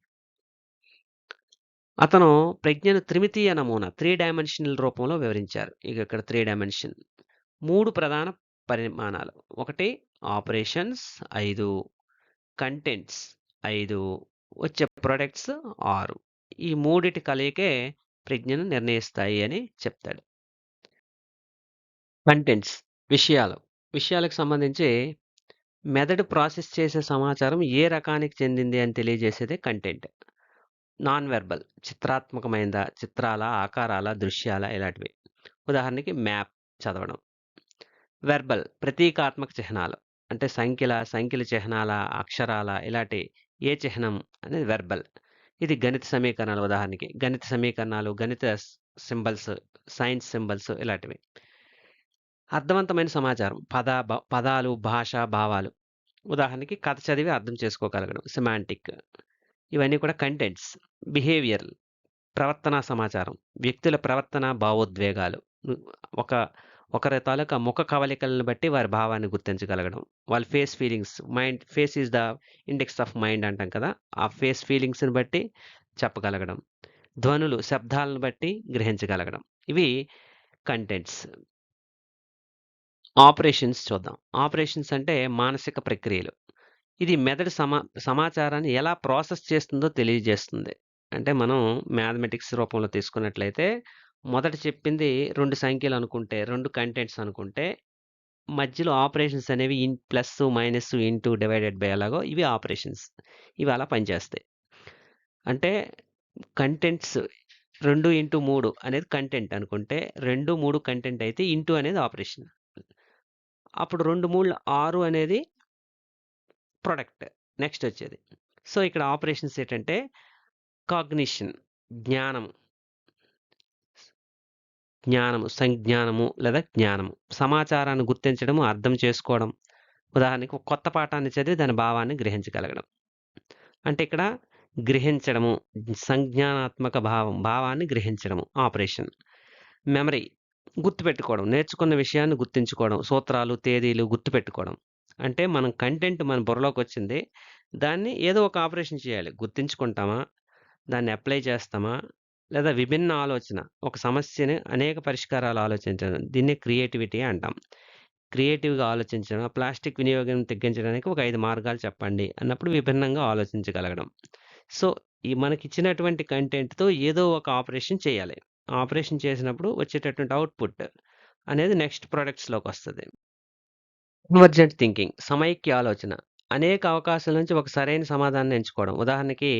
అతను ప్రజ్ఞను త్రిమితీయ నమూనా 3 డైమెన్షనల్ రూపంలో వివరించారు. ఇక్కడ 3 డైమెన్షన్ 3 ప్రధాన పరిమాణాలు. ఒకటి ఆపరేషన్స్ 5, కంటెంట్స్ 5, వచ్చే ప్రొడక్ట్స్ 6. ఈ మూడిటి కలయికే ప్రజ్ఞను నిర్ణయిస్తాయి అని చెప్తాడు. కంటెంట్స్ విషయాలకు సంబంధించి మెదడు ప్రాసెస్ చేసే సమాచారం ఏ రకానికి చెందింది అని తెలియజేసేదే కంటెంట్. నాన్ వెర్బల్ చిత్రాత్మకమైనదా, చిత్రాల, ఆకారాల, దృశ్యాల ఇలాంటివి. ఉదాహరణకి మ్యాప్ చదవడం. వెర్బల్ ప్రతీకాత్మక చిహ్నాలు అంటే సంఖ్యల చిహ్నాల, అక్షరాల ఇలాంటి ఏ చిహ్నం అనేది వెర్బల్. ఇది గణిత సమీకరణాలు. ఉదాహరణకి గణిత సమీకరణాలు, గణిత సింబల్స్, సైన్స్ సింబల్స్ ఇలాంటివి. అర్థవంతమైన సమాచారం పదాలు, భాష, భావాలు. ఉదాహరణకి కథ చదివి అర్థం చేసుకోగలగడం సెమాంటిక్. ఇవన్నీ కూడా కంటెంట్స్. బిహేవియర్ ప్రవర్తనా సమాచారం, వ్యక్తుల ప్రవర్తన, భావోద్వేగాలు. ఒకరి తాలూకా ముఖ కవలికలను బట్టి వారి భావాన్ని గుర్తించగలగడం. వాళ్ళ feelings face is the index of mind అంటాం కదా, ఆ ఫేస్ ఫీలింగ్స్ని బట్టి చెప్పగలగడం. ధ్వనులు, శబ్దాలను బట్టి గ్రహించగలగడం. ఇవి కంటెంట్స్. ఆపరేషన్స్ చూద్దాం. ఆపరేషన్స్ అంటే మానసిక ప్రక్రియలు. ఇది మెదడు సమాచారాన్ని ఎలా ప్రాసెస్ చేస్తుందో తెలియజేస్తుంది. అంటే మనం మ్యాథమెటిక్స్ రూపంలో తీసుకున్నట్లయితే మొదట చెప్పింది 2 సంఖ్యలు అనుకుంటే, 2 కంటెంట్స్ అనుకుంటే, మధ్యలో ఆపరేషన్స్ అనేవి plus, minus, into, divided by ఎలాగో ఇవి ఆపరేషన్స్. ఇవి అలా పనిచేస్తాయి. అంటే కంటెంట్స్ 2 ఇంటూ 3 అనేది కంటెంట్ అనుకుంటే, 2, 3 కంటెంట్ అయితే ఇంటూ అనేది ఆపరేషన్. అప్పుడు 2, 3, 6 అనేది ప్రొడక్ట్ నెక్స్ట్ వచ్చేది. సో ఇక్కడ ఆపరేషన్స్ ఏంటంటే కాగ్నిషన్, సంజ్ఞానము లేదా జ్ఞానము, సమాచారాన్ని గుర్తించడము, అర్థం చేసుకోవడం. ఉదాహరణకి ఒక కొత్త పాఠాన్ని చదివి దాని భావాన్ని గ్రహించగలగడం. అంటే ఇక్కడ గ్రహించడము, సంజ్ఞానాత్మక భావాన్ని గ్రహించడము ఆపరేషన్. మెమరీ గుర్తుపెట్టుకోవడం, నేర్చుకున్న విషయాన్ని గుర్తుంచుకోవడం, సూత్రాలు, తేదీలు గుర్తుపెట్టుకోవడం. అంటే మనం కంటెంట్ మన బుర్రలోకి వచ్చింది, దాన్ని ఏదో ఒక ఆపరేషన్ చేయాలి. గుర్తుంచుకుంటామా, దాన్ని అప్లై చేస్తామా, లేదా విభిన్న ఆలోచన, ఒక సమస్యని అనేక పరిష్కారాలు ఆలోచించడం. దీన్నే క్రియేటివిటీ అంటాం. క్రియేటివ్గా ఆలోచించడం. ప్లాస్టిక్ వినియోగం తగ్గించడానికి ఒక 5 మార్గాలు చెప్పండి అన్నప్పుడు విభిన్నంగా ఆలోచించగలగడం. సో మనకిచ్చినటువంటి కంటెంట్తో ఏదో ఒక ఆపరేషన్ చేయాలి. ఆపరేషన్ చేసినప్పుడు వచ్చేటటువంటి అవుట్పుట్ అనేది నెక్స్ట్ ప్రొడక్ట్స్లోకి వస్తుంది. కన్వర్జెంట్ థింకింగ్ సమైక్య ఆలోచన, అనేక అవకాశాల నుంచి ఒక సరైన సమాధానాన్ని ఎంచుకోవడం. ఉదాహరణకి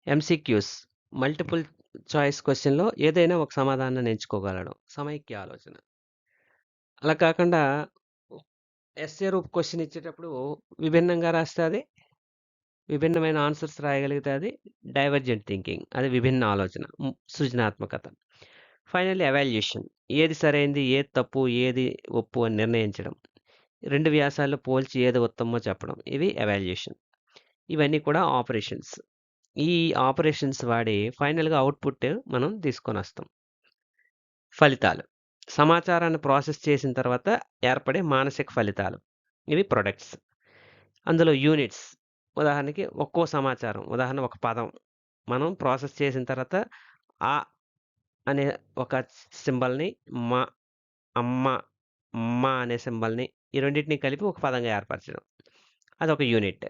ఎంసీక్యూస్ మల్టిపుల్ చాయిస్ క్వెషన్‌లో ఏదైనా ఒక సమాధానాన్ని ఎంచుకోగలడు. సమైక్య ఆలోచన. అలా కాకుండా ఎస్ఏ రూప్ క్వెషన్ ఇచ్చేటప్పుడు విభిన్నంగా రాస్తే అది విభిన్నమైన ఆన్సర్స్ రాయగలిగితే అది డైవర్జెంట్ థింకింగ్. అది విభిన్న ఆలోచన. సృజనాత్మకత. Finally evaluation. ఏది సరైంది, ఏది తప్పు, ఏది ఒప్పు అని నిర్ణయించడం. 2 వ్యాసాల్లో పోల్చి ఏది ఉత్తమమో చెప్పడం. ఇవి ఎవాల్యుయేషన్. ఇవన్నీ కూడా ఆపరేషన్స్. ఈ ఆపరేషన్స్ వాడి ఫైనల్‌గా అవుట్‌పుట్ మనం తీసుకొనొస్తాం. ఫలితాలు. సమాచారాన్ని ప్రాసెస్ చేసిన తర్వాత ఏర్పడే మానసిక ఫలితాలు. ఇవి ప్రొడక్ట్స్. అందులో యూనిట్స్. ఉదాహరణకి ఒక్కో సమాచారం. ఉదాహరణ ఒక పదం. మనం ప్రాసెస్ చేసిన తర్వాత ఆ అనే ఒక సింబల్‌ని, మ, అమ్మ, మ్మ అనే సింబల్‌ని ఈ రెండిటిని కలిపి ఒక పదంగా ఏర్పరచడం. అదొక యూనిట్.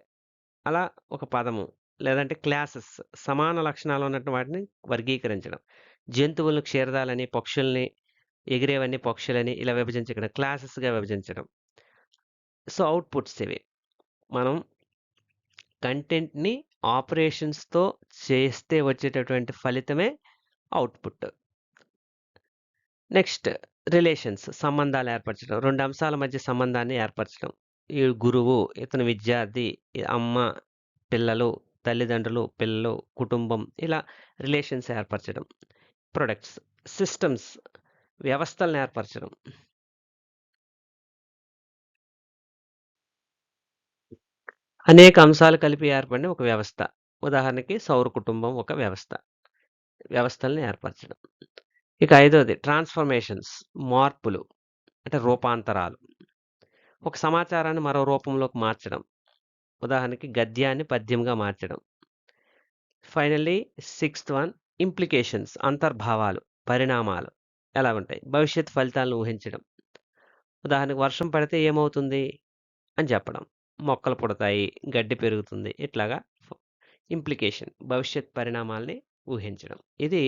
అలా ఒక పదము లేదంటే క్లాసెస్ సమాన లక్షణాలు ఉన్నటువంటి వాటిని వర్గీకరించడం. జంతువులను క్షీరదాలని, పక్షుల్ని ఎగిరేవన్నీ పక్షులని ఇలా విభజించడం. క్లాసెస్‌గా విభజించడం. సో, అవుట్‌పుట్స్ ఇవి. మనం కంటెంట్‌ని ఆపరేషన్స్‌తో చేస్తే వచ్చేటటువంటి ఫలితమే అవుట్‌పుట్. నెక్స్ట్ రిలేషన్స్ సంబంధాలు ఏర్పరచడం. 2 అంశాల మధ్య సంబంధాన్ని ఏర్పరచడం. ఈ గురువు, ఇతను విద్యార్థి, అమ్మ, పిల్లలు, తల్లిదండ్రులు, పిల్లలు, కుటుంబం ఇలా రిలేషన్స్ ఏర్పరచడం. ప్రొడక్ట్స్, సిస్టమ్స్ వ్యవస్థలను ఏర్పరచడం. అనేక అంశాలు కలిపి ఏర్పడిన ఒక వ్యవస్థ. ఉదాహరణకి సౌర కుటుంబం ఒక వ్యవస్థ. వ్యవస్థల్ని ఏర్పరచడం. ఇక ఐదోది ట్రాన్స్‌ఫర్మేషన్స్ మార్పులు అంటే రూపాంతరాలు. ఒక సమాచారాన్ని మరో రూపంలోకి మార్చడం. ఉదాహరణకి గద్యాన్ని పద్యంగా మార్చడం. ఫైనల్లీ సిక్స్త్ వన్ ఇంప్లికేషన్స్ అంతర్భావాలు, పరిణామాలు ఎలాగుంటాయి? భవిష్యత్ ఫలితాలను ఊహించడం. ఉదాహరణకు వర్షం పడితే ఏమవుతుంది అని చెప్పడం. మొక్కలు పుడతాయి, గడ్డి పెరుగుతుంది. ఇట్లాగా ఇంప్లికేషన్ భవిష్యత్ పరిణామాల్ని ఊహించడం. ఇది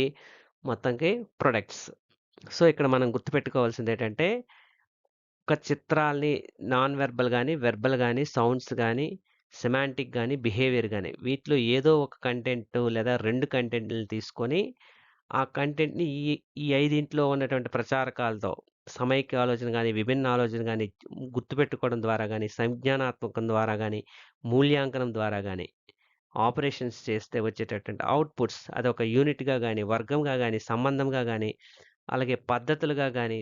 మొత్తంకి ప్రొడక్ట్స్. సో, ఇక్కడ మనం గుర్తుపెట్టుకోవాల్సిందేంటంటే ఒక చిత్రాల్ని నాన్ వెర్బల్ గాని, వెర్బల్ గాని, సౌండ్స్ గాని, సెమాంటిక్ గాని, బిహేవియర్ గాని వీటిలో ఏదో ఒక కంటెంట్ లేదా 2 కంటెంట్‌లని తీసుకొని, ఆ కంటెంట్‌ని ఈ 5 ఉన్నటువంటి ప్రచారకాలతో సమైక్య ఆలోచన గాని, విభిన్న ఆలోచన గాని గుర్తుపెట్టుకోవడం ద్వారా గాని, సంజ్ఞానాత్మకం ద్వారా గాని, మూల్యాంకనం ద్వారా గాని ఆపరేషన్స్ చేస్తే వచ్చేటటువంటి అవుట్‌పుట్స్ అదొక యూనిట్‌గా గాని, వర్గంగా గాని, సంబంధంగా గాని, అలాగే పద్ధతులుగా గాని,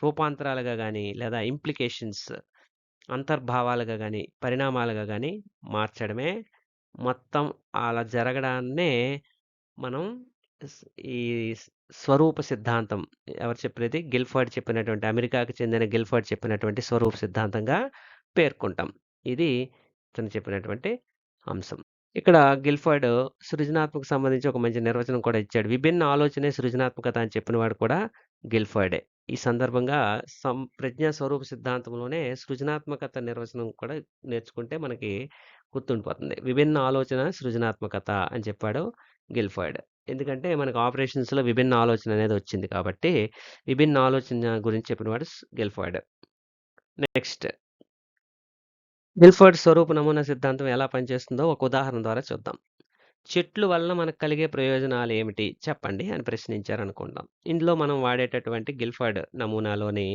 రూపాంతరాలుగా గాని, లేదా ఇంప్లికేషన్స్ అంతర్భావాలుగా గాని, పరిణామాలుగా గాని మార్చడమే మొత్తం అలా జరగడాన్నే మనం స్ ఈ స్వరూప సిద్ధాంతం ఎవరు చెప్పినది? గిల్ఫర్డ్ చెప్పినటువంటి అమెరికాకి చెందిన గిల్ఫర్డ్ చెప్పినటువంటి స్వరూప సిద్ధాంతంగా పేర్కొంటాం. ఇది ఇతను చెప్పినటువంటి అంశం. ఇక్కడ గిల్ఫర్డ్ సృజనాత్మక సంబంధించి ఒక మంచి నిర్వచనం కూడా ఇచ్చాడు. విభిన్న ఆలోచనే సృజనాత్మకత అని చెప్పినవాడు కూడా గిల్ఫర్డే. ఈ సందర్భంగా ప్రజ్ఞా స్వరూప సిద్ధాంతంలోనే సృజనాత్మకత నిర్వచనం కూడా నేర్చుకుంటే మనకి గుర్తుండిపోతుంది. విభిన్న ఆలోచన సృజనాత్మకత అని చెప్పాడు గిల్ఫర్డ్. ఎందుకంటే మనకు ఆపరేషన్స్‌లో విభిన్న ఆలోచన అనేది వచ్చింది కాబట్టి, విభిన్న ఆలోచన గురించి చెప్పినవాడు గిల్ఫర్డ్. నెక్స్ట్ గిల్ఫర్డ్ స్వరూప నమూనా సిద్ధాంతం ఎలా పనిచేస్తుందో ఒక ఉదాహరణ ద్వారా చూద్దాం. చెట్లు వలన మనకు కలిగే ప్రయోజనాలు ఏమిటి చెప్పండి అని ప్రశ్నించారనుకుందాం. ఇందులో మనం వాడేటటువంటి గిల్ఫర్డ్ నమూనాలోని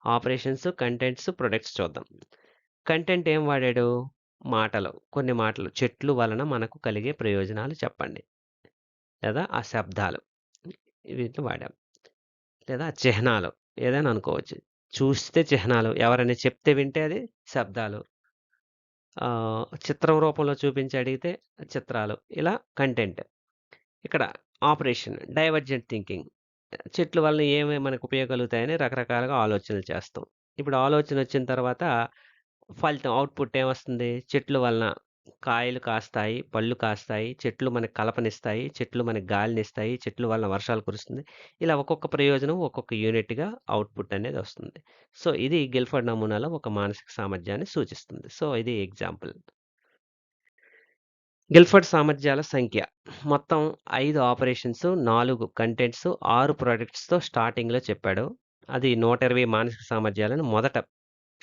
ఆపరేషన్స్, కంటెంట్స్, ప్రొడక్ట్స్ చూద్దాం. కంటెంట్ ఏం వాడాడు? మాటలు. కొన్ని మాటలు. చెట్లు వలన మనకు కలిగే ప్రయోజనాలు చెప్పండి. లేదా ఆ శబ్దాలు. వీటిని వాడాం. లేదా చిహ్నాలు. ఏదైనా అనుకోవచ్చు. చూస్తే చిహ్నాలు. ఎవరైనా చెప్తే వింటే అది శబ్దాలు. చిత్రం రూపంలో చూపించి అడిగితే చిత్రాలు. ఇలా కంటెంట్. ఇక్కడ ఆపరేషన్ డైవర్జెంట్ థింకింగ్. చెట్ల వలన ఏమేమి మనకు ఉపయోగాలుగుతాయని రకరకాలుగా ఆలోచనలు చేస్తాం. ఇప్పుడు ఆలోచన వచ్చిన తర్వాత ఫలితం అవుట్‌పుట్ ఏమొస్తుంది? చెట్ల వలన కాయలు కాస్తాయి, పళ్ళు కాస్తాయి, చెట్లు మనకు కలపనిస్తాయి, చెట్లు మనకు గాలినిస్తాయి, చెట్ల వలన వర్షాలు కురుస్తుంది. ఇలా ఒక్కొక్క ప్రయోజనం ఒక్కొక్క యూనిట్‌గా అవుట్‌పుట్ అనేది వస్తుంది. సో, ఇది గిల్ఫర్డ్ నమూనాలో ఒక మానసిక సామర్థ్యాన్ని సూచిస్తుంది. సో, ఇది ఎగ్జాంపుల్. గిల్ఫర్డ్ సామర్థ్యాల సంఖ్య. మొత్తం 5 ఆపరేషన్స్, 4 కంటెంట్స్, 6 ప్రొడక్ట్స్‌తో స్టార్టింగ్‌లో చెప్పాడు. అది 120 మానసిక సామర్థ్యాలను మొదట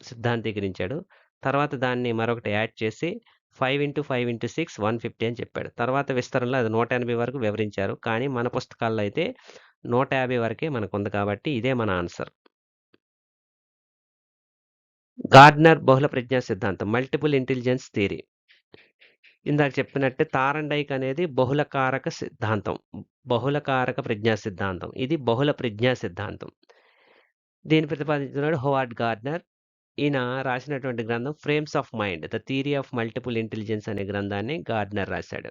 సిద్ధాంతీకరించాడు. తర్వాత దాన్ని మరొకటి యాడ్ చేసి 5 × 5 × 6 150 అని చెప్పాడు. తర్వాత విస్తరణలో అది 180 వరకు వివరించారు. కానీ మన పుస్తకాల్లో అయితే 150 వరకే మనకుంది కాబట్టి ఇదే మన ఆన్సర్. గార్డ్నర్ బహుళ ప్రజ్ఞా సిద్ధాంతం మల్టిపుల్ ఇంటెలిజెన్స్ థియరీ. ఇందాక చెప్పినట్టే థారండైక్ అనేది బహుళకారక సిద్ధాంతం. బహుళకారక ప్రజ్ఞా సిద్ధాంతం. ఇది బహుళ ప్రజ్ఞా సిద్ధాంతం. దీన్ని ప్రతిపాదించినవాడు హోవార్డ్ గార్డ్నర్. ఈయన రాసినటువంటి గ్రంథం 'frames of mind: the theory of multiple intelligence' అనే గ్రంథాన్ని గార్డ్నర్ రాశాడు.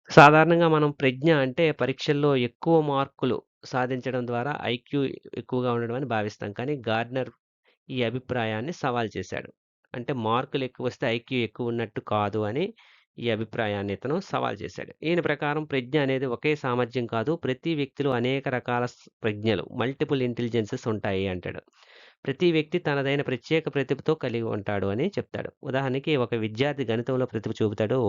సాధారణంగా మనం ప్రజ్ఞ అంటే పరీక్షల్లో ఎక్కువ మార్కులు సాధించడం ద్వారా ఐక్యూ ఎక్కువగా ఉండడం అని భావిస్తాం. కానీ గార్డ్నర్ ఈ అభిప్రాయాన్ని సవాల్ చేశాడు. అంటే మార్కులు ఎక్కువొస్తే ఐక్యూ ఎక్కువ ఉన్నట్టు కాదు అని ఈ అభిప్రాయాన్ని ఇతను సవాల్ చేశాడు. ఈయన ప్రకారం ప్రజ్ఞ అనేది ఒకే సామర్థ్యం కాదు. ప్రతి వ్యక్తిలో అనేక రకాల ప్రజ్ఞలు మల్టిపుల్ ఇంటెలిజెన్సెస్ ఉంటాయి అంటాడు. ప్రతి వ్యక్తి తనదైన ప్రత్యేక ప్రతిభతో కలిగి ఉంటాడు అని చెప్తాడు. ఉదాహరణకి ఒక విద్యార్థి గణితంలో ప్రతిభ చూపుతాడు.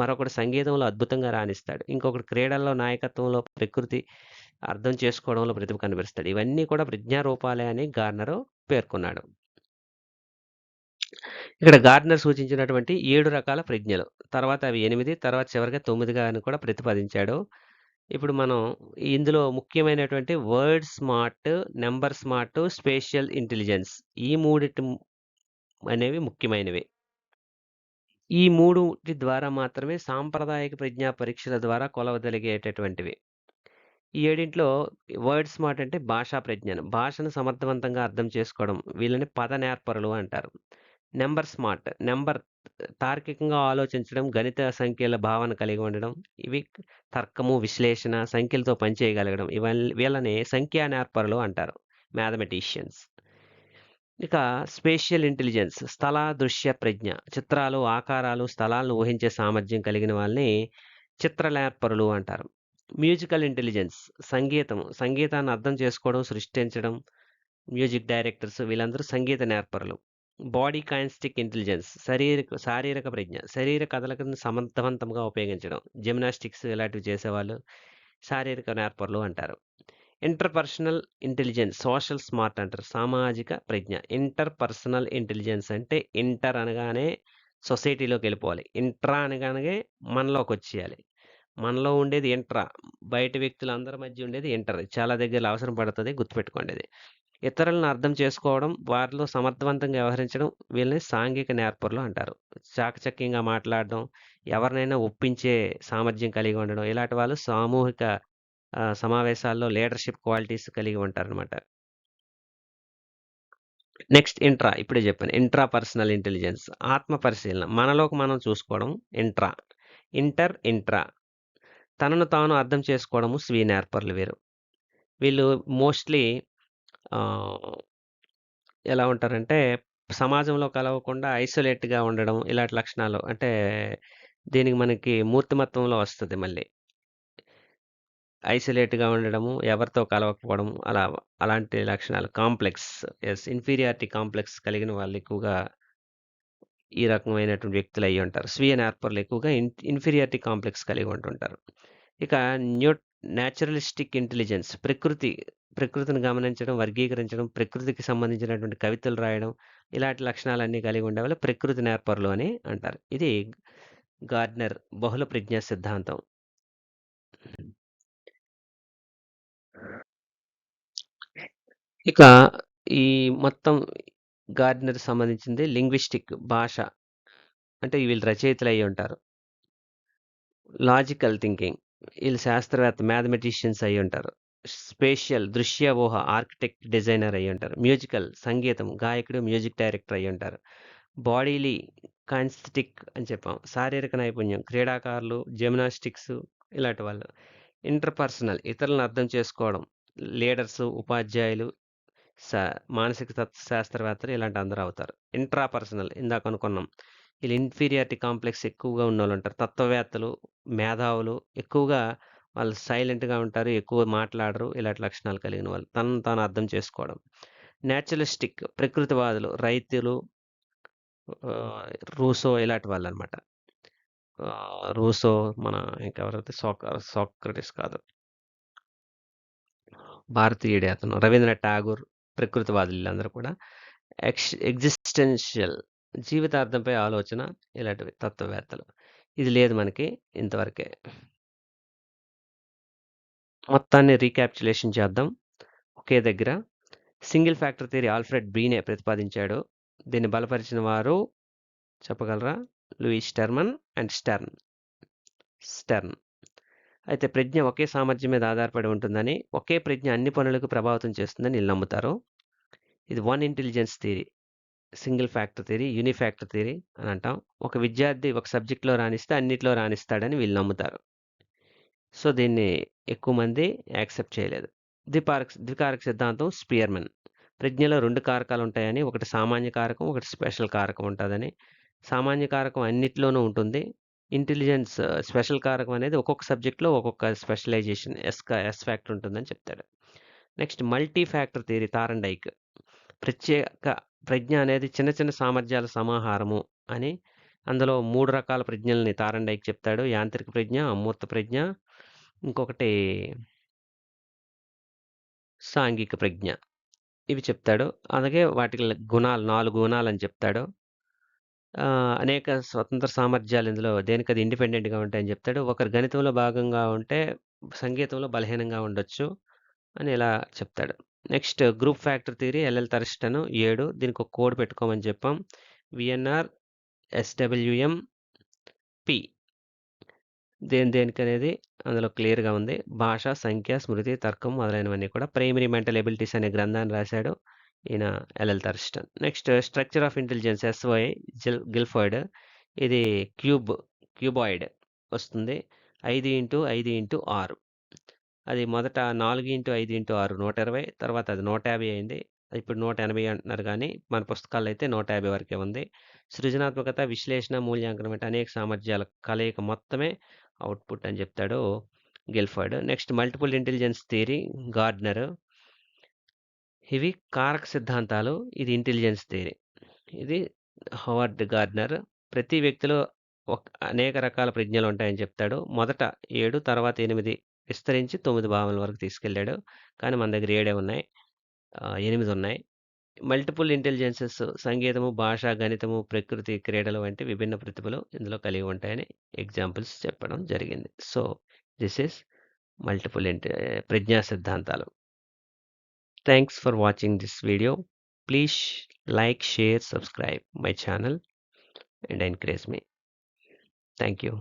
మరొకడు సంగీతంలో అద్భుతంగా రాణిస్తాడు. ఇంకొకడు క్రీడల్లో నాయకత్వంలో ప్రకృతి అర్థం చేసుకోవడంలో ప్రతిభ కనబరుస్తాడు. ఇవన్నీ కూడా ప్రజ్ఞా రూపాలే అని గార్నరు పేర్కొన్నాడు. ఇక్కడ గార్డ్నర్ సూచించినటువంటి 7 రకాల ప్రజ్ఞలు. తర్వాత అవి 8, తర్వాత చివరిగా 9గా అని కూడా ప్రతిపాదించాడు. ఇప్పుడు మనం ఇందులో ముఖ్యమైనటువంటి word smart, number smart, spatial intelligence ఈ మూడిటి అనేవి ముఖ్యమైనవి. ఈ మూడిటి ద్వారా మాత్రమే సాంప్రదాయిక ప్రజ్ఞా పరీక్షల ద్వారా కొలవగలిగేటటువంటివి. ఈ ఏడింట్లో వర్డ్ స్మార్ట్ అంటే భాషా ప్రజ్ఞను, భాషను సమర్థవంతంగా అర్థం చేసుకోవడం. వీళ్ళని పద నేర్పరులు అంటారు. నంబర్ స్మార్ట్, తార్కికంగా ఆలోచించడం, గణిత సంఖ్యల భావన కలిగి ఉండడం, ఇవి తర్కము, విశ్లేషణ, సంఖ్యలతో పనిచేయగలగడం, వీళ్ళని సంఖ్యా నేర్పరులు అంటారు, మ్యాథమెటీషియన్స్. ఇక స్పేషియల్ ఇంటెలిజెన్స్, స్థల దృశ్య ప్రజ్ఞ, చిత్రాలు, ఆకారాలు, స్థలాలను ఊహించే సామర్థ్యం కలిగిన వాళ్ళని చిత్రనేర్పరులు అంటారు. మ్యూజికల్ ఇంటెలిజెన్స్, సంగీతాన్ని అర్థం చేసుకోవడం, సృష్టించడం, మ్యూజిక్ డైరెక్టర్స్ వీళ్ళందరూ సంగీత నేర్పరులు. బాడీ కైనెస్టిక్ ఇంటెలిజెన్స్, శారీరక ప్రజ్ఞ, శరీర కదలికలను సమర్థవంతంగా ఉపయోగించడం, జిమ్నాస్టిక్స్ ఇలాంటివి చేసేవాళ్ళు శారీరక నేర్పరులు అంటారు. ఇంటర్పర్సనల్ ఇంటెలిజెన్స్, సోషల్ స్మార్ట్ అంటారు, సామాజిక ప్రజ్ఞ. ఇంటర్పర్సనల్ ఇంటెలిజెన్స్ అంటే ఇంటర్ అనగానే సొసైటీలోకి వెళ్ళిపోవాలి, ఇంట్రా అనగానే మనలోకి వచ్చేయాలి. మనలో ఉండేది ఇంట్రా, బయట వ్యక్తులు అందరి మధ్య ఉండేది ఇంటర్. చాలా దగ్గర అవసరం పడుతుంది, గుర్తుపెట్టుకోండి ఇది. ఇతరులను అర్థం చేసుకోవడం, వారిలో సమర్థవంతంగా వ్యవహరించడం, వీళ్ళని సాంఘిక నేర్పరులు అంటారు. చాకచక్యంగా మాట్లాడడం, ఎవరినైనా ఒప్పించే సామర్థ్యం కలిగి ఉండడం, ఇలాంటి వాళ్ళు సామూహిక సమావేశాల్లో లీడర్షిప్ క్వాలిటీస్ కలిగి ఉంటారనమాట. నెక్స్ట్ ఇంట్రా, ఇప్పుడే చెప్పాను. ఇంట్రా పర్సనల్ ఇంటెలిజెన్స్, ఆత్మ పరిశీలన, మనలోకి మనం చూసుకోవడం ఇంట్రా. ఇంట్రా, తనను తాను అర్థం చేసుకోవడము స్వీయ నేర్పరులు వీరు. వీళ్ళు మోస్ట్లీ ఎలా ఉంటారంటే సమాజంలో కలవకుండా ఐసోలేట్‌గా ఉండడం, ఇలాంటి లక్షణాలు. అంటే దీనికి మనకి మూర్తిమత్వంలో వస్తది మళ్ళీ. ఐసోలేట్‌గా ఉండడము, ఎవరితో కలవకపోవడం అలాంటి లక్షణాలు. ఇన్ఫీరియారిటీ కాంప్లెక్స్ కలిగిన వాళ్ళు ఎక్కువగా ఈ రకమైనటువంటి వ్యక్తులు అయ్యుంటారు. స్వీయ నేర్పరులు ఎక్కువగా ఇన్ఫీరియారిటీ కాంప్లెక్స్ కలిగి ఉంటుంటారు. ఇక న్యాచురలిస్టిక్ ఇంటెలిజెన్స్, ప్రకృతిని గమనించడం, వర్గీకరించడం, ప్రకృతికి సంబంధించినటువంటి కవితలు రాయడం, ఇలాంటి లక్షణాలన్నీ కలిగి ఉండేవాళ్ళు ప్రకృతి నేర్పరులు అని అంటారు. ఇది గార్డ్నర్ బహుళ ప్రజ్ఞా సిద్ధాంతం. ఇక ఈ మొత్తం గార్డ్నర్ సంబంధించింది లింగ్విస్టిక్, భాష. అంటే వీళ్ళు రచయితలు అయ్యి ఉంటారు. లాజికల్ థింకింగ్, వీళ్ళు శాస్త్రవేత్త, మ్యాథమెటిషియన్స్ అయ్యి ఉంటారు. స్పేషియల్, దృశ్య ఊహ, ఆర్కిటెక్ట్, డిజైనర్ అయ్యి ఉంటారు. మ్యూజికల్, సంగీతం, గాయకుడు, మ్యూజిక్ డైరెక్టర్ అయ్యి ఉంటారు. బాడీలీ కైనెస్థెటిక్ అని చెప్పాం, శారీరక నైపుణ్యం, క్రీడాకారులు, జిమ్నాస్టిక్స్ ఇలాంటి వాళ్ళు. ఇంటర్పర్సనల్, ఇతరులను అర్థం చేసుకోవడం, లీడర్స్, ఉపాధ్యాయులు, మానసిక శాస్త్రవేత్తలు ఇలాంటి అందరూ అవుతారు. ఇంట్రాపర్సనల్ ఇందాక అనుకున్నాం, వీళ్ళు ఇన్ఫీరియారిటీ కాంప్లెక్స్ ఎక్కువగా ఉన్న వాళ్ళు ఉంటారు. తత్వవేత్తలు, మేధావులు ఎక్కువగా వాళ్ళు సైలెంట్‌గా ఉంటారు, ఎక్కువ మాట్లాడరు, ఇలాంటి లక్షణాలు కలిగిన వాళ్ళు. తనను తాను అర్థం చేసుకోవడం. నేచురలిస్టిక్, ప్రకృతివాదులు, రైతులు, రూసో ఇలాంటి వాళ్ళనమాట. రూసో మన ఇంకెవరైతే సోక్రటిస్ కాదు, భారతీయుడే అతను. రవీంద్రనాథ్ ఠాగూర్ ప్రకృతివాదులు వీళ్ళందరూ కూడా. ఎగ్జిస్టెన్షియల్ జీవితార్థంపై ఆలోచన ఇలాంటివి తత్వవేత్తలు. ఇది లేదు మనకి ఇంతవరకే. మొత్తాన్ని రీక్యాప్చులేషన్ చేద్దాం. ఒకే దగ్గర single factor theory Alfred Binet ప్రతిపాదించాడు. దీన్ని బలపరిచిన వారు చెప్పగలరా? Lewis Terman and Stern. అయితే ప్రజ్ఞ ఒకే సామర్థ్యం మీద ఆధారపడి ఉంటుందని, ఒకే ప్రజ్ఞ అన్ని పనులకు ప్రభావితం చేస్తుందని వీళ్ళు నమ్ముతారు. ఇది one intelligence theory, single factor theory, unifactor theory అని అంటాం. ఒక విద్యార్థి ఒక సబ్జెక్ట్‌లో రాణిస్తే అన్నిట్లో రాణిస్తాడని వీళ్ళు నమ్ముతారు. సో, దీన్ని ఎక్కువ మంది యాక్సెప్ట్ చేయలేదు. ద్వికారక సిద్ధాంతం స్పియర్మన్. ప్రజ్ఞలో 2 కారకాలుంటాయని, ఒకటి సామాన్య కారకం, ఒకటి స్పెషల్ కారకం ఉంటదని. సామాన్య కారకం అన్నిట్లోనూ ఉంటుంది. ఇంటెలిజెన్స్ స్పెషల్ కారకం అనేది ఒక్కొక్క సబ్జెక్ట్‌లో ఒక్కొక్క స్పెషలైజేషన్ ఎస్ ఫ్యాక్టర్ ఉంటుందని చెప్తాడు. Next multi factor theory Thorndike. ప్రత్యేక ప్రజ్ఞ అనేది చిన్న చిన్న సామర్థ్యాల సమాహారము అని. అందులో 3 రకాల ప్రజ్ఞల్ని థారండైక్ చెప్తాడు. యాంత్రిక ప్రజ్ఞ, అమూర్త ప్రజ్ఞ, ఇంకొకటి సాంఘిక ప్రజ్ఞ. ఇవి చెప్తాడు. అలాగే వాటికి గుణాలు 4 గుణాలని చెప్తాడు. అనేక స్వతంత్ర సామర్థ్యాలు ఇందులో దేనికది ఇండిపెండెంట్‌గా ఉంటాయని చెప్తాడు. ఒకరు గణితంలో భాగంగా ఉంటే, సంగీతంలో బలహీనంగా ఉండొచ్చు అని ఇలా చెప్తాడు. Next group factor theory L L Thurstone 7. దీనికి ఒక కోడ్ పెట్టుకోమని చెప్పాం. VNR SWM P. దేనికనేది అందులో క్లియర్‌గా ఉంది. భాష, సంఖ్య, స్మృతి, తర్కం మొదలైనవన్నీ కూడా. ప్రైమరీ మెంటల్ ఎబిలిటీస్ అనే గ్రంథాన్ని రాశాడు ఈయన L L Thurstone. Next structure of intelligence S Y Guilford. ఇది క్యూబాయిడ్ వస్తుంది. 5x5x6. అది మొదట 4x5x6 120, తర్వాత అది 150 అయింది. ఇప్పుడు 180 అంటున్నారు గానీ, మన పుస్తకాల్లో అయితే 150 వరకే ఉంది. సృజనాత్మకత, విశ్లేషణ, మూల్యాంకనం అంటే అనేక సామర్థ్యాల కలయిక మొత్తమే అవుట్‌పుట్ అని చెప్తాడు Guilford. Next multiple intelligence theory Gardner. ఇవి కారక సిద్ధాంతాలు. ఇది ఇంటెలిజెన్స్ థియరీ. ఇది హోవర్డ్ గార్డ్నర్. ప్రతి వ్యక్తిలో అనేక రకాల ప్రజ్ఞలుంటాయని చెప్తాడు. మొదట 7, తర్వాత 8 విస్తరించి 9 భావనల వరకు తీసుకెళ్ళాడు. కానీ మన దగ్గర 7 ఉన్నాయి. 8 ఉన్నాయి. మల్టిపుల్ ఇంటెలిజెన్సెస్ సంగీతము, భాష, గణితము, ప్రకృతి, క్రీడలు వంటి విభిన్న ప్రతిభలు ఇందులో కలిగి ఉంటాయని ఎగ్జాంపుల్స్ చెప్పడం జరిగింది. సో, దిస్ ఈస్ మల్టిపుల్ ప్రజ్ఞా సిద్ధాంతాలు. Thanks for watching this video. Please like, share, subscribe my channel and encourage me. Thank you.